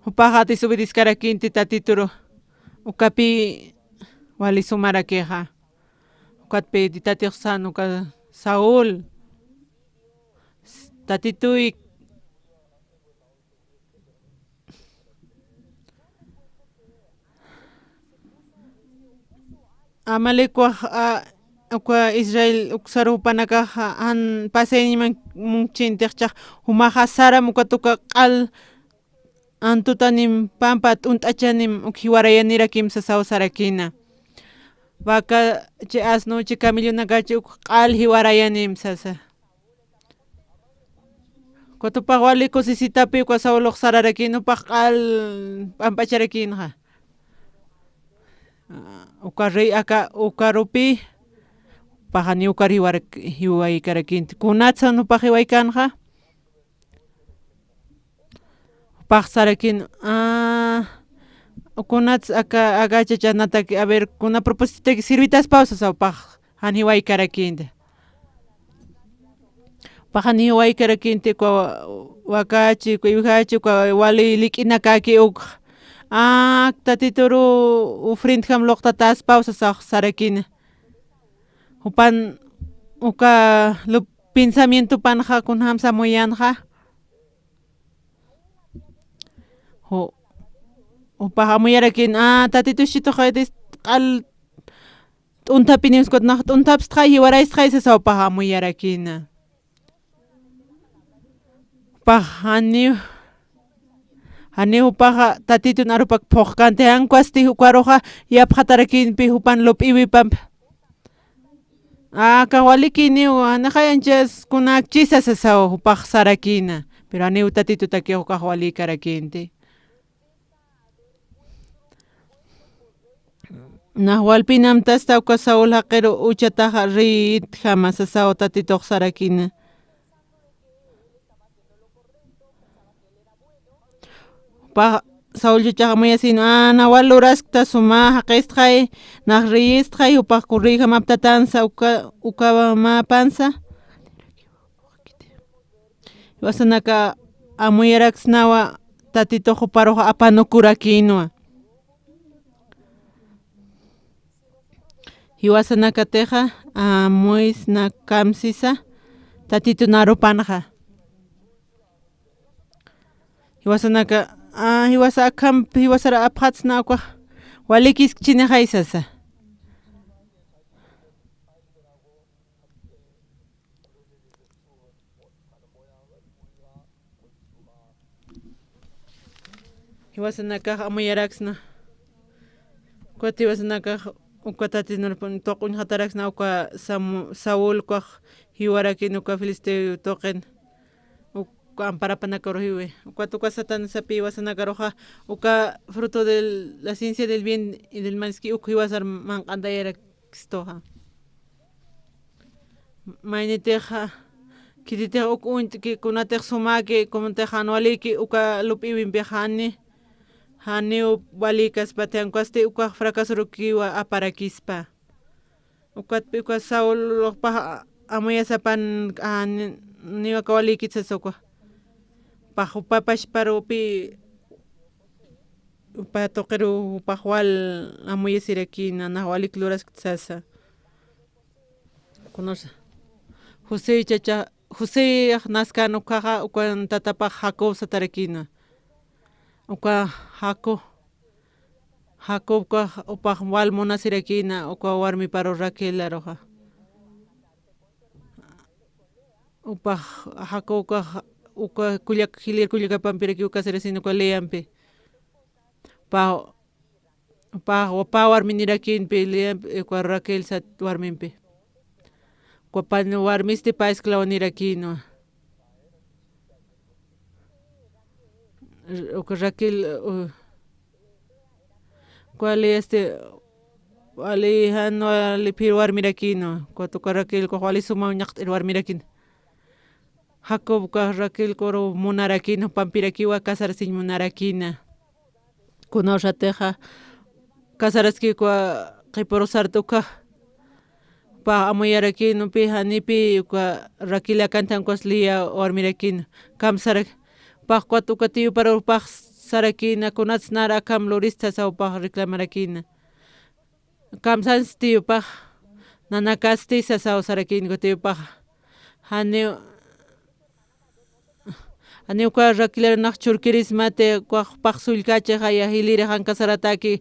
[SPEAKER 2] upaqa desobedezkarakinti tatituru ukapi wali sumarakiqa ukwatpi tatiq sanuka Saúl tatituy Amalekuq ukwa Israel uksarupanaqa pasayniman chintiqchaq humaqa saram ukwatuqa q'al antutanin pampa t'unt'achanin hiwarayanira kimsa sawsarakina vaca chay asno chay camellonaka chay q'al hiwarayani sasa kutupaq wali kusisitapi ukwa Saúluq sararakinupaq q'al p'ampacharakinqa ukarupi paqani hiwaykarakinti kunatza upaq hiwaykanqa upaq sarakin kunatz agachachanata a ver kuna propositaki sirvitas pausas upaq han hiwaykarakinti paqani hiwaykarakinti ukwa wakachi ukwa iwijachi ukwa wali lik'ina kaki uqa tatituru frente hamluqtatas pausasaq sarakina upan uka pensamientopanqa kunan samuyanqa upaq amuyarakina tatitushituqa q'al t'untapi nimaskunaqa t'untapis taqay hiwaraysaqay sasawpaq amuyarakina upaq hani upaqa tatitun arupak phuqkanti hankwasti ukwaruqa yapaq hatarakinpi upan lup'iwipampi kawaliki niw naqayanchas kunak chisa sasawa upaq sarakina pero aniw tatitu takiq kaq wali karakinti naqwalpinam tasta uka Saúl haq'iru uchataqa riytjama sasawa tatituq sarakina Saúl chuchaqa muyasina nawal uraskta sumaq haq'istqay naq riyistqay upaq kuriyhamaptatansa ukamapansa wasanaka amuyaraksinawa nawa tatituq uparuq apanukurakinwa hiwasanakatiqa amuysna kamsisa tatitu narupanqa hiwasanaka hiwasara apqatsna uqa walikis chiniqay sasa hiwasanakaq amuyaraksna ukwata hiwasanakaq ukwatatis toq'uñ hataraksna uka Saúl kaq hiwarakin uka Filisteo toqen uka amparapanakaruhiwi uka satanasapi hiwasanakaruqa uka fruto de la ciencia del bien y del mal uka hiwasar manq'antayarakistoqa maynitiqa kititiqa uka unch'kikunatiq sumaki comuntiq anualiki uka lup'iwinpi hani walikas tiyankuasti uka fracasorukiwa aparakispa ukatpi uka Saúlpaq amuyasapan niwaka walikisas uka upapash parupi upa tuqiru upaq wal amuyasirakina naq walik lurasqsasa kunusha José naskanukaqqa uka tatapaq Jacob satarakina uka Jacob kaq upaq wal munasirakina uka warmi paru Raquel laruqa upaq Jacob kaq uka Hilier Culiacapanpiraki uka kasharasina uka Leampi pa warminirakinpi Leampi uka Raquel warminpi uka pani warmisti pa esclavonirakinuwa uka Raquel wali wali warmirakinuwa uka Raquel wali suma ñaqt'ir warmirakina Jacob kaq Raquel kuru munarakina pampirakiwa casarastin munarakina kunawshatiqa casaraskikuwa qhipurisarta ukaq pa amuyarakinupi hanipi uka Raquel llakantankuas Lea warmirakina kamsarak paqkuata uka tiyuparupaq sarakinakunatas nara akamlurista sawpaq reclamarakina kamsanchis tiyupaq nana kastisa sawasarakina tiyupaq hani uka Raquel naq churkirismati paq sullkachiq aya Hilera han kasarataki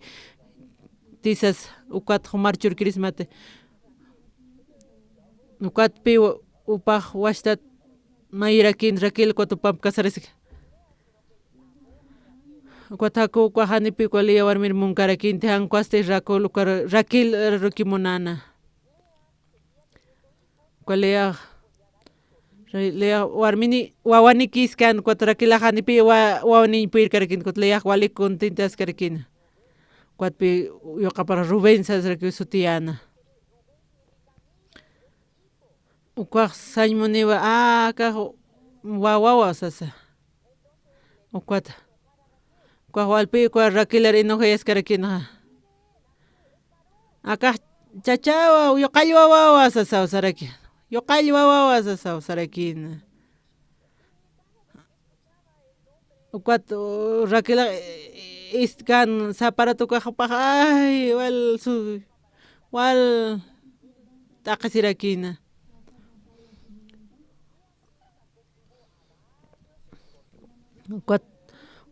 [SPEAKER 2] tisas ukata umar churkirismati ukatapi upaq washtata mayurakina Raquel upapi kasharasqa ukata Jacob hanipi Lea warmiri munkarakina tiyankuasti Raquel rikimunana uka Lea warmini wawani kiskan ukata Raquel hanipi wawani purikarakina kutin Lea walik contentaskarakina ukatapi ñuqapak Rubén sutiyana ukaq sañmuniwa kaq wawawan sasa ukata ukaq wallpi Raquel enojayaskarkina kaq chachawa ñuqalla wawawan sawsarakina ñuqalla wawawan sawsarakina ukata Raquel kan saparato kaqpaq wal t'aqasirakina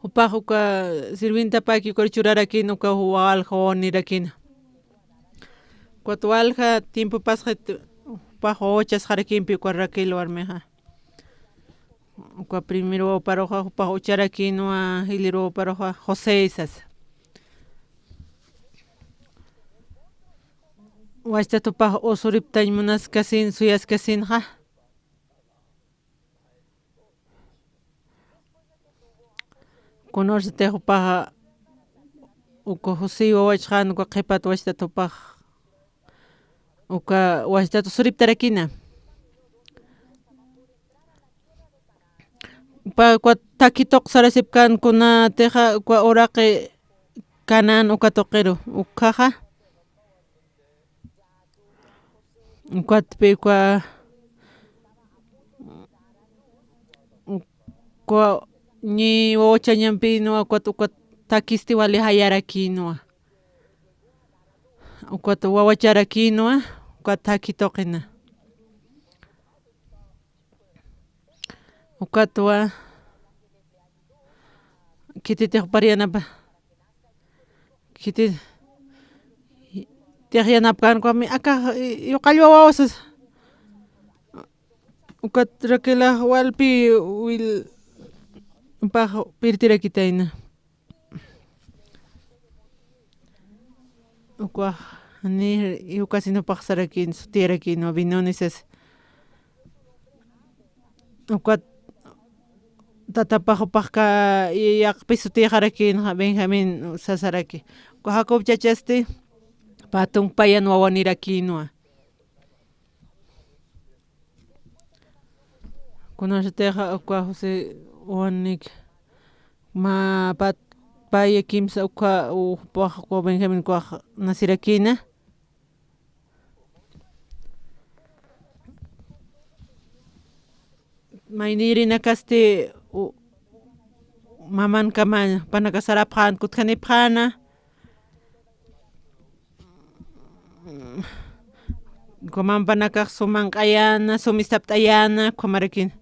[SPEAKER 2] upaq uka sirvientapaki churarakina uka walqa wawanirakina ukata walqa tiempo pasqa upaq wawachasqarakinpi uka Raquel warmiqa uka primero wawaparuqa upaq ucharakinuwa Hilier wawaparuqa José sasa washtata upaq usuriptañ munasqasin suyasqasinqa kunawshatiqa upaq uka José wawachaqan uka qhipata washtata upaq uka washtata usuriptarakina upaq taki tuqsarasipkankunatiqa uka uraqi Canaán uka tuqiru ukaqa ukatapi ñi wawachañanpinuwa uka takisti wali hayarakinuwa ukata wawacharakinuwa uka taki tuqina ukatawa kititiq pariyanapaq tiqyanapaqmi ñuqalla wawawan ukata Raquel wallpi upaq pirtirakitayna ukwa ni yukasino paksarakin sutierakin o binoneses ukwa tatapaqpaqka yaqpi sutiqarakin Benjamin Sasaraki ukwa Jacob chachasti patun payan wawanirakinwa kunashtiqa ukwa Jose wanik ma paya kimsa ukwa upaq Benjamin kuaq nasirakina maynirina kasti maman kama panaka sarapqan kutqanipqana kuman panakaq suman q'ayana sumista t'ayana qhamarikina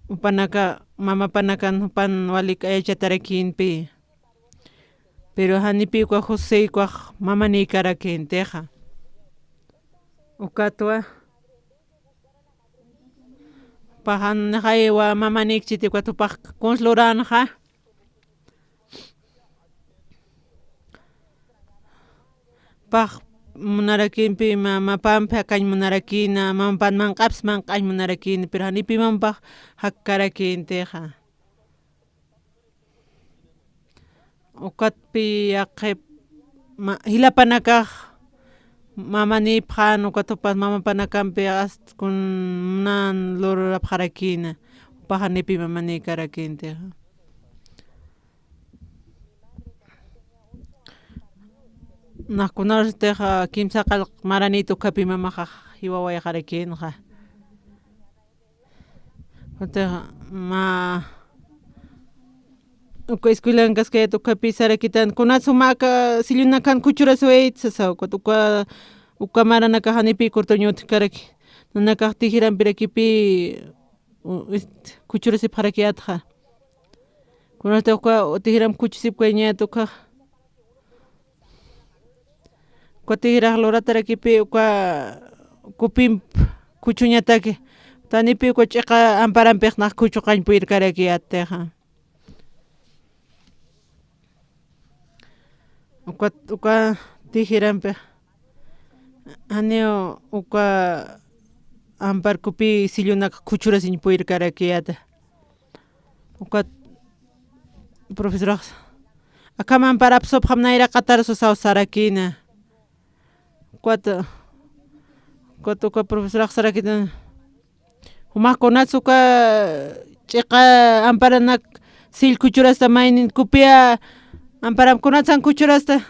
[SPEAKER 2] upanaka mama panakan upan wali k'ayachatarakinpi pero hanipi kuaq Jose kuaq mama niykarakintiqa ukatwa pajanaqaywa mama nikchiti tupaq consluranja paq munarakinpi mapanpi hakañ munarakina mamapan manq'apas manq'añ munarakina pero hanipimanpaq hakkarakintiqa ukatpi hilapanakaq mama nipqan ukatupas mama panakanpi munan lurapaqarakina upaq hanipi mama niykarakintiqa naqkunartiqa kimsa qhatuq maranito kapi mamaqa hiwawayqarakinqa utiqa ukwa escuelan kaskaya tukapi sarakitan kuna sumaka silluna kan kuchuras waytsasa ukwa maranaka hanipi kurtuñuta karaki nanakaq tijiranpirakipi kuchurasipaqraki atqa kunantik ukwa tijiran kuchusipukay ña tukaq ukwa tijiraq luratarakipi ukwa kupin kuchuñataki tanipi ukwa ch'iqa amparanpiq naq kuchu qañpuyarkaraki atiyqa ukwa tijiranpiq haniu ukwa amparkupi sillunaka kuchurasiñ puyarkaraki ata ukwa profesoraq akaman amparapas upqam nayra qatarus sarakina ukwata ukwa profesoraq sarakina umaqkunatas ukwa ch'iqa amparanak sill kuchurasta maynin kupia amparankunatas kuchurasta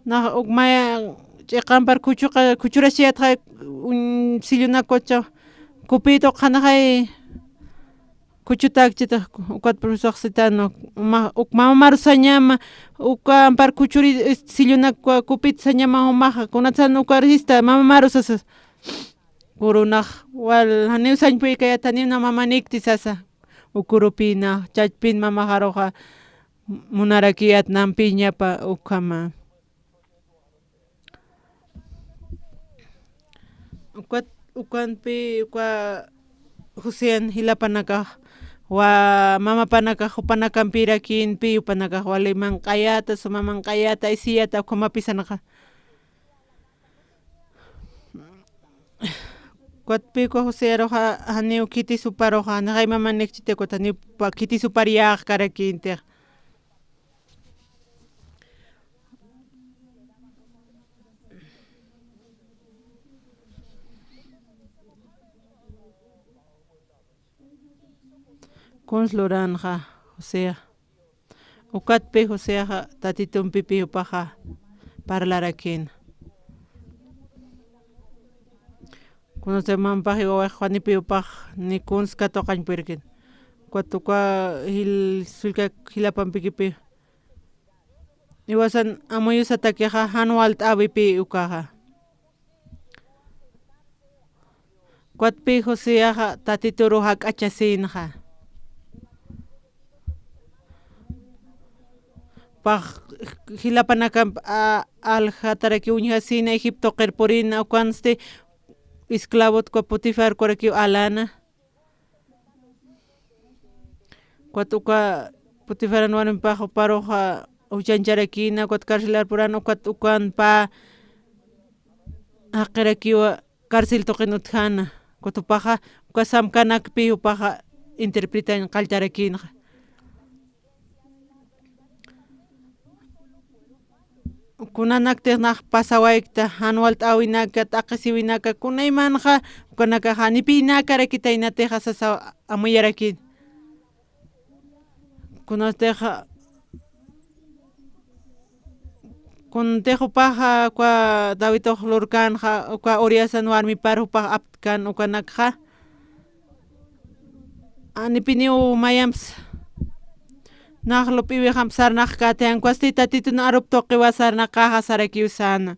[SPEAKER 2] naq maya ch'iqa ampar kuchurashayatqa sillunakunachaw kupituqa hanaqay kuchuta akchita ukwata profesoraq citana mama Marusa ña ukwa ampar kuchuri sillunaka kupita sañaman umaqa kunatasan ukwa risista mama Marusas kurunaq haniu sañpuykayata nina mama nikti sasa ukurupina chaypin mama haruqa munaraki atnanpi ñapa uqama ukwanpi ukwa Josean hilapanakaq mama panakaq upanakanpirakinpi upanakaq wali manq'ayata suma manq'ayata aysiyata ukhumapi sanaqa kuatpi Jose aruqa haniu kiti suparuqa naqay mama nikchiti haniupa kiti supariyaq karakintiqa consluranja Josea ukatpi Joseaqa tatitunpipi upaqa parlarakina kunachamanpaq wawayqa Juanipi upaq ni kunskata qañpuyarkina ukwa hilapanpikipi iwasan amuyusatakiqa Janual t'awipi ukaqa kuatpi Joseaqa tatituru hak'achasinqa paq hilapanakan aljataraki uñhasina Egipto qirpurina ukwansti esclavota Potifar kuraki alana kuata ukwa Potifaran warmipaq paruqa uchancharakina ukat karcelar purana ukan pa haqirakiwa cárcel toqinutjana kutupaja uka samkanakpi upaja interpretan qaltarakina kunanaktiq pasawaykta anualta awinaka t'aqisiwinaka kunaymanja ukanakaja nipinakarakita inatiqa sasa amuyarakin kunatiqa kuntiqupaqa kwa David lurkanja uka Uriasan warmipar upaq aptkan ukanakja anipiniw mayampas naqlupiwi sarnaq katian kwasti tatituna arup toqiwa sarnaqaqa sarakiw sana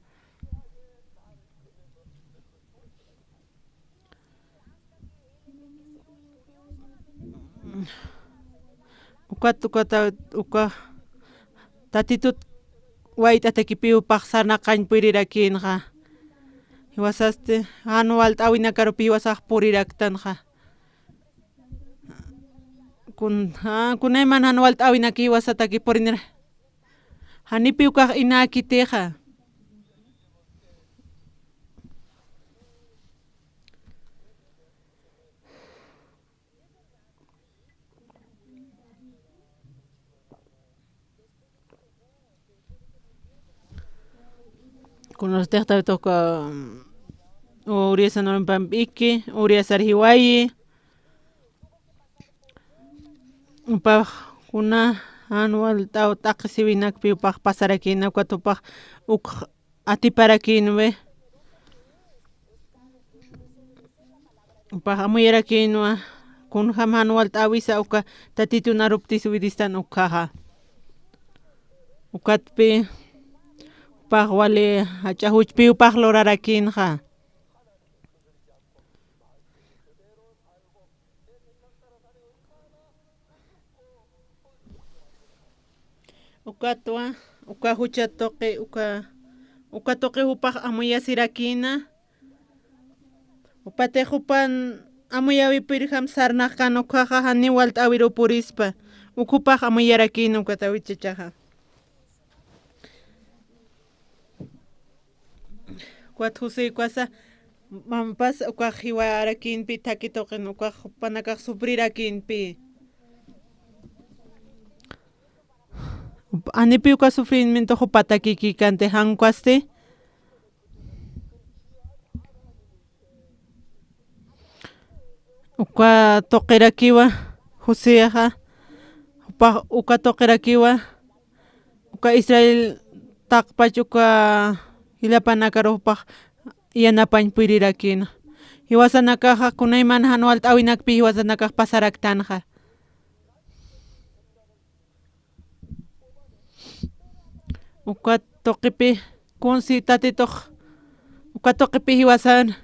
[SPEAKER 2] uka tatitut wayt'ata kipiwpaq sarnaqañ purirakinqa hiwasaste anualta awinakarupi hiwasaq puriraktanqa kunayman anualta awinaki hiwasataki purinira hanipi ukaq inakitiqa kunastekta toka Uriasan Pampiki Uriasar Hiwayi upaq kuna anualta t'aqisiwinakpi upaq pasarakina ukatupaq uk atiparakinwe upaq amuyarakinwa kunjam anualta awisa uka tatituna aruptis widistan ukaja ukatpi upaq wali hach'ajuchpi upaq lurarakinqa ukatwa uka hucha toqi uka toqi upaq amuyasirakina upatiq upan amuyawipirqam sarnaqkan uqaqa niwalta awirupurispa ukupaq amuyarakina ukata wichachaqa Kuat Jose kuasa mampas ukaq hiwarakinpi taki toqin ukaq panakaq sufrirakinpi anipi uka sufrimiento patakiki kante hankuasti uka toqirakiwa Joseaqa uka toqirakiwa uka Israel taqpach uka hilapanakaruqpaq yanapañ purirakina hiwasanakaqa kunayman anualta awinakpi hiwasanakaq pasaraktanqa uka toqipi kunsi tatituq uka toqipi hiwasan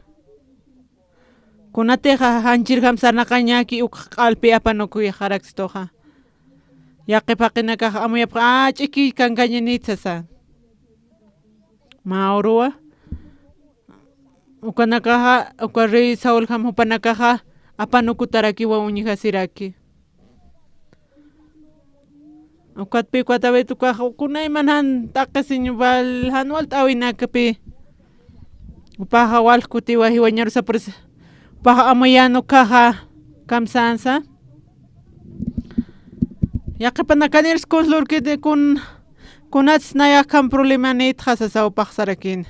[SPEAKER 2] kunatiqa hanchirqam sarnaqañaki uka q'alpi apanukuyaq araksitoqa yaqipaqinakaq amuyapqa ch'iki kankaña nitsasa Mauruwa ukanakaqa uka rey Saulqam upanakaqa apanukutarakiwa uñihasiraki ukatpi David ukaqa kunayman han t'aqisiñuwal anualta awinakapi upaqa walkutiwa hiwañarusapuris upaqa amuyanukaqa kamsansa yaqipanakaniris kunslurkiti kunatis nayaqkan problema nitqa sasa upaq sarakina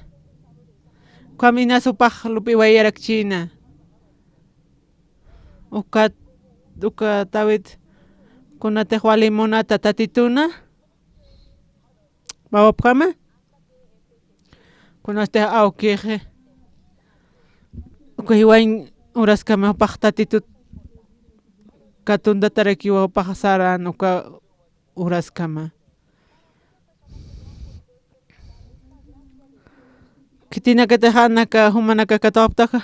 [SPEAKER 2] kaminas upaq lupi wayarakchina uka David kunatiq walimunata tatituna wawapqama kunastiq awkiqi uka hiwañ uraskama upaq tatitut katunta tarakiwa upaq saran uka uraskama kitinakatiq hanaka humanaka katawaptaqa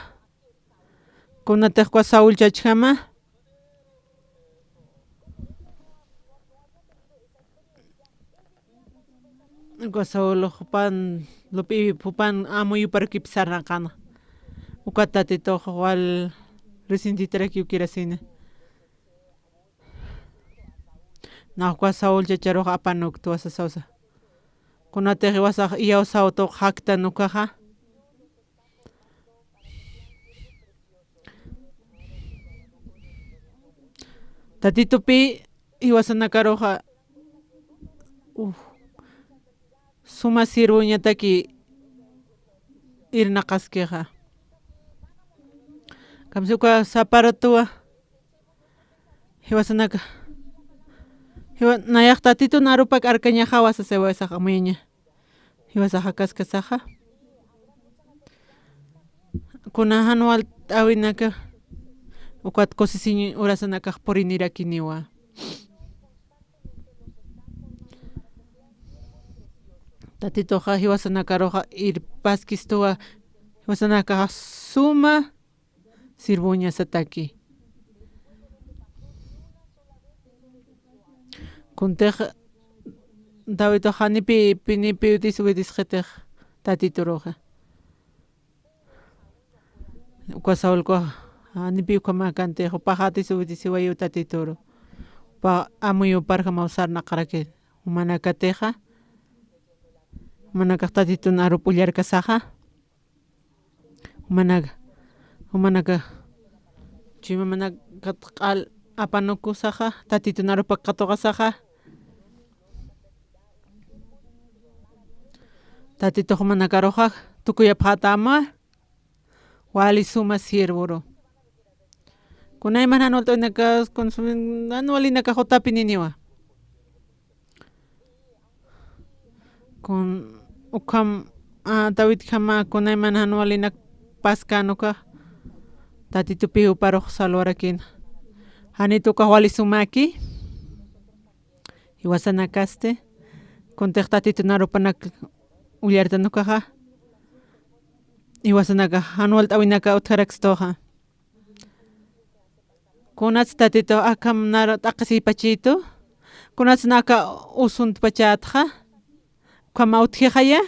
[SPEAKER 2] kunatiq Saul chachkama Saul hupan lupi hupan amuyuparkipi sarnaqana uka tatituqa wal resintitarakiw kirasina Nahua Saul chacharuqa apanuk tuwasa sawsa. Kunataq wasaq iyaw sawtuq hakta nukaqa. Tatitupi iwasanakaruqa suma sirbuñataki irnaqaskiqa. Kamsuqa saparatuwa hiwasanaka nayaq tatitu narupak arkañaqa wasa sewasaqa muyaña hiwasaqa kaskasaqa kuna hanual awinaka ukat kusisiñi urasanakaq puriniraquiniwa tatituqa hiwasanakaruqa irpaskistuwa hiwasanakaqa suma sirbuñasataki kunteq Davidqa hanipi pinipi utisqitiq tatituruqa ukwa Saulqa hanipi ukama kantiq upaqatis utisiwayu tatituru pa amuy uparqa mawsarnaqaraki mana katiqa manakaq tatituna arup ullarkasaqa manaka chima mana q'al apanukusaqa tatituna arupak qhatuqasaqa tatituqa mana karuqa tukuyapaqata ama wali suma sirvuru kunayman hanualta hanualinaka hutapi niniwa kun ukam David kama kunayman hanualina paskanuka tatitupi uparuq salwarakina hanituqa wali sumaki hiwasanakaste kuntiq tatituna arupanak ullartanukaqa hiwasanaka hanual t'awinaka utqarakstoqa kunatz tatitu akam nara t'aqasipachito kunatz naka usunt pachatqa kama utqijaya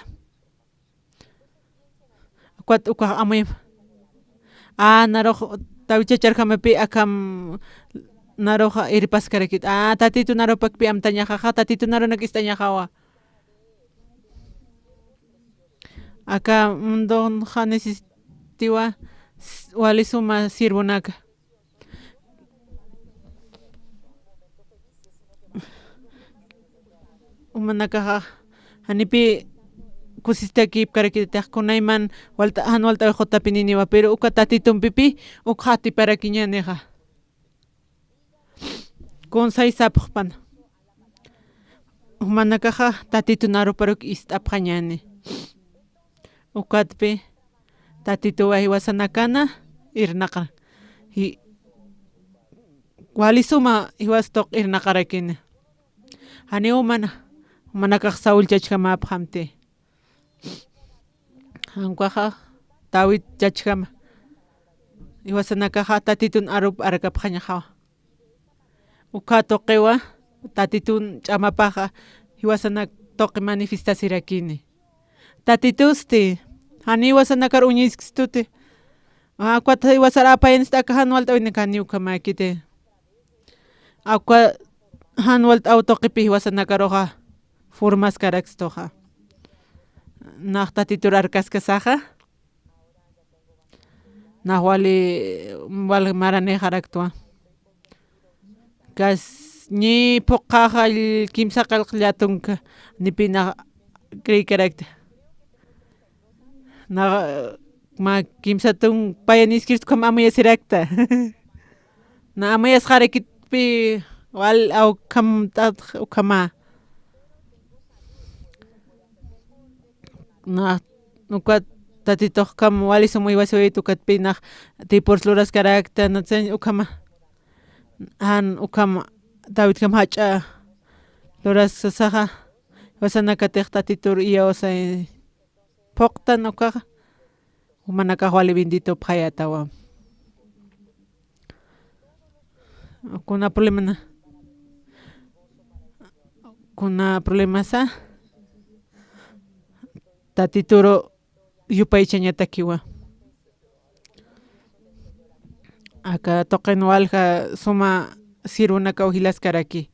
[SPEAKER 2] kuat uka amuy naruq David chacharkamapi akam naruqa iripaskaraki tatitu narupakpi amtañaqaqa tatitu narunak istañaqawa aka munduqa necesitiwa wali suma sirvunaka umanakaqa hanipi kusistaki karakitaq kunayman hanualta hutapi niniwa pero uka tatitunpipi uka hatiparakiñaniqa kunsay sapaqpana umanakaqa tatituna aruparuk ist'apaqñani ukatpi tatituwa hiwasanakana irnaqa wali suma hiwastuq irnaqarakina hani umanakaq Saul chachkamapaq hamti hankuaqa David chachkama hiwasanakaqa tatitun arup arakapañaqa uka tuqiwa tatitun ch'amapaqa hiwasanak tuqi manifestasiraqini tatitusti hani hiwasanakar uñiskistuti akwata hiwasara apayanistaka hanual t'awinaka hani ukamakiti akwa hanual t'aw tuqipi hiwasanakaruqa formaskarakstoqa naq tatitur arkaskasaqa naq wali maranejaqaraqtuwa ni puqaqa kimsa qallqllatunqa nipina kriykarakta ma kimsatun payaniskirtu kama amayasirakta na amayasqarakitpi wal ukama na nuka tatituq kam wali sumuy wasiwaytu katpi naq tipurluras karakta natsen ukama ukama David kam hacha lurasasaqa wasanakatiq tatitur iyawsay puqta nukaqa umanakaq wali bendito phayatawa kuna problemasa tatituru yupaychañatakiwa aka toqen walqa suma sirvunaka uhilaskaraki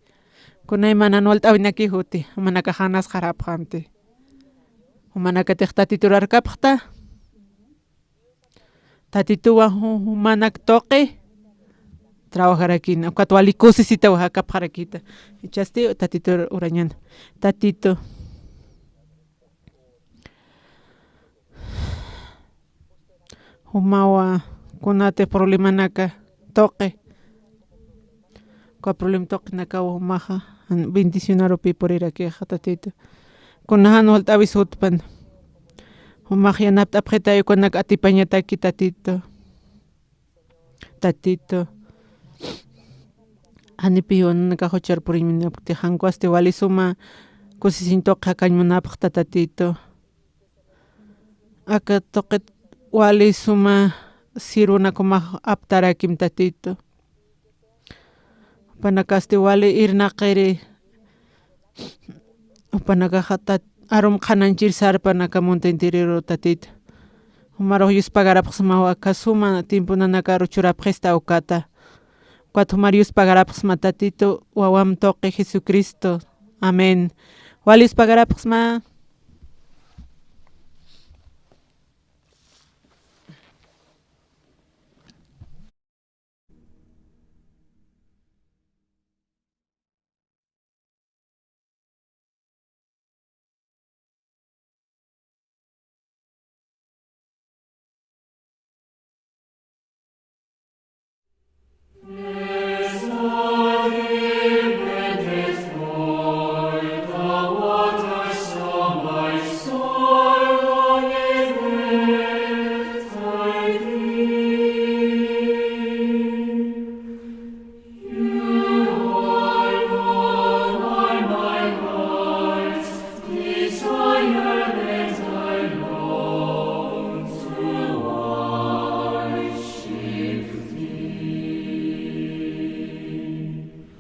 [SPEAKER 2] kunay mana walt'awinaki huti manaka hanas qarapqanti manaka tiq tatiturarkapaqta tatituwan manak toqi trabajarakina uqata wali kusisita waqhakapqarakita chasти tatito urañana tatito humawa kunate problemanaka toqi problema toqi nakawa humaqa bendicionarupi purirakiqa tatito kunahan walt'awi sutpan humaq yanapta apqitayukunaka atipañataki tatito anipi wananaka hucharpurin hankuasti wali suma kusisintoqa kañmunapaq tatito aka toqi wali suma sirunakumaq aptarakim tatito upanakasti wali irnaqiri upanakaqa arum qananchir sarpanaka monte interior tatito umaruq yuspaqarapaq sumaq waka suma tiempo nanakaru churapaqesta ukata humar yuspaqarapaq tatito wawaman tukuy Jesucristo amén wali yuspaqarapaq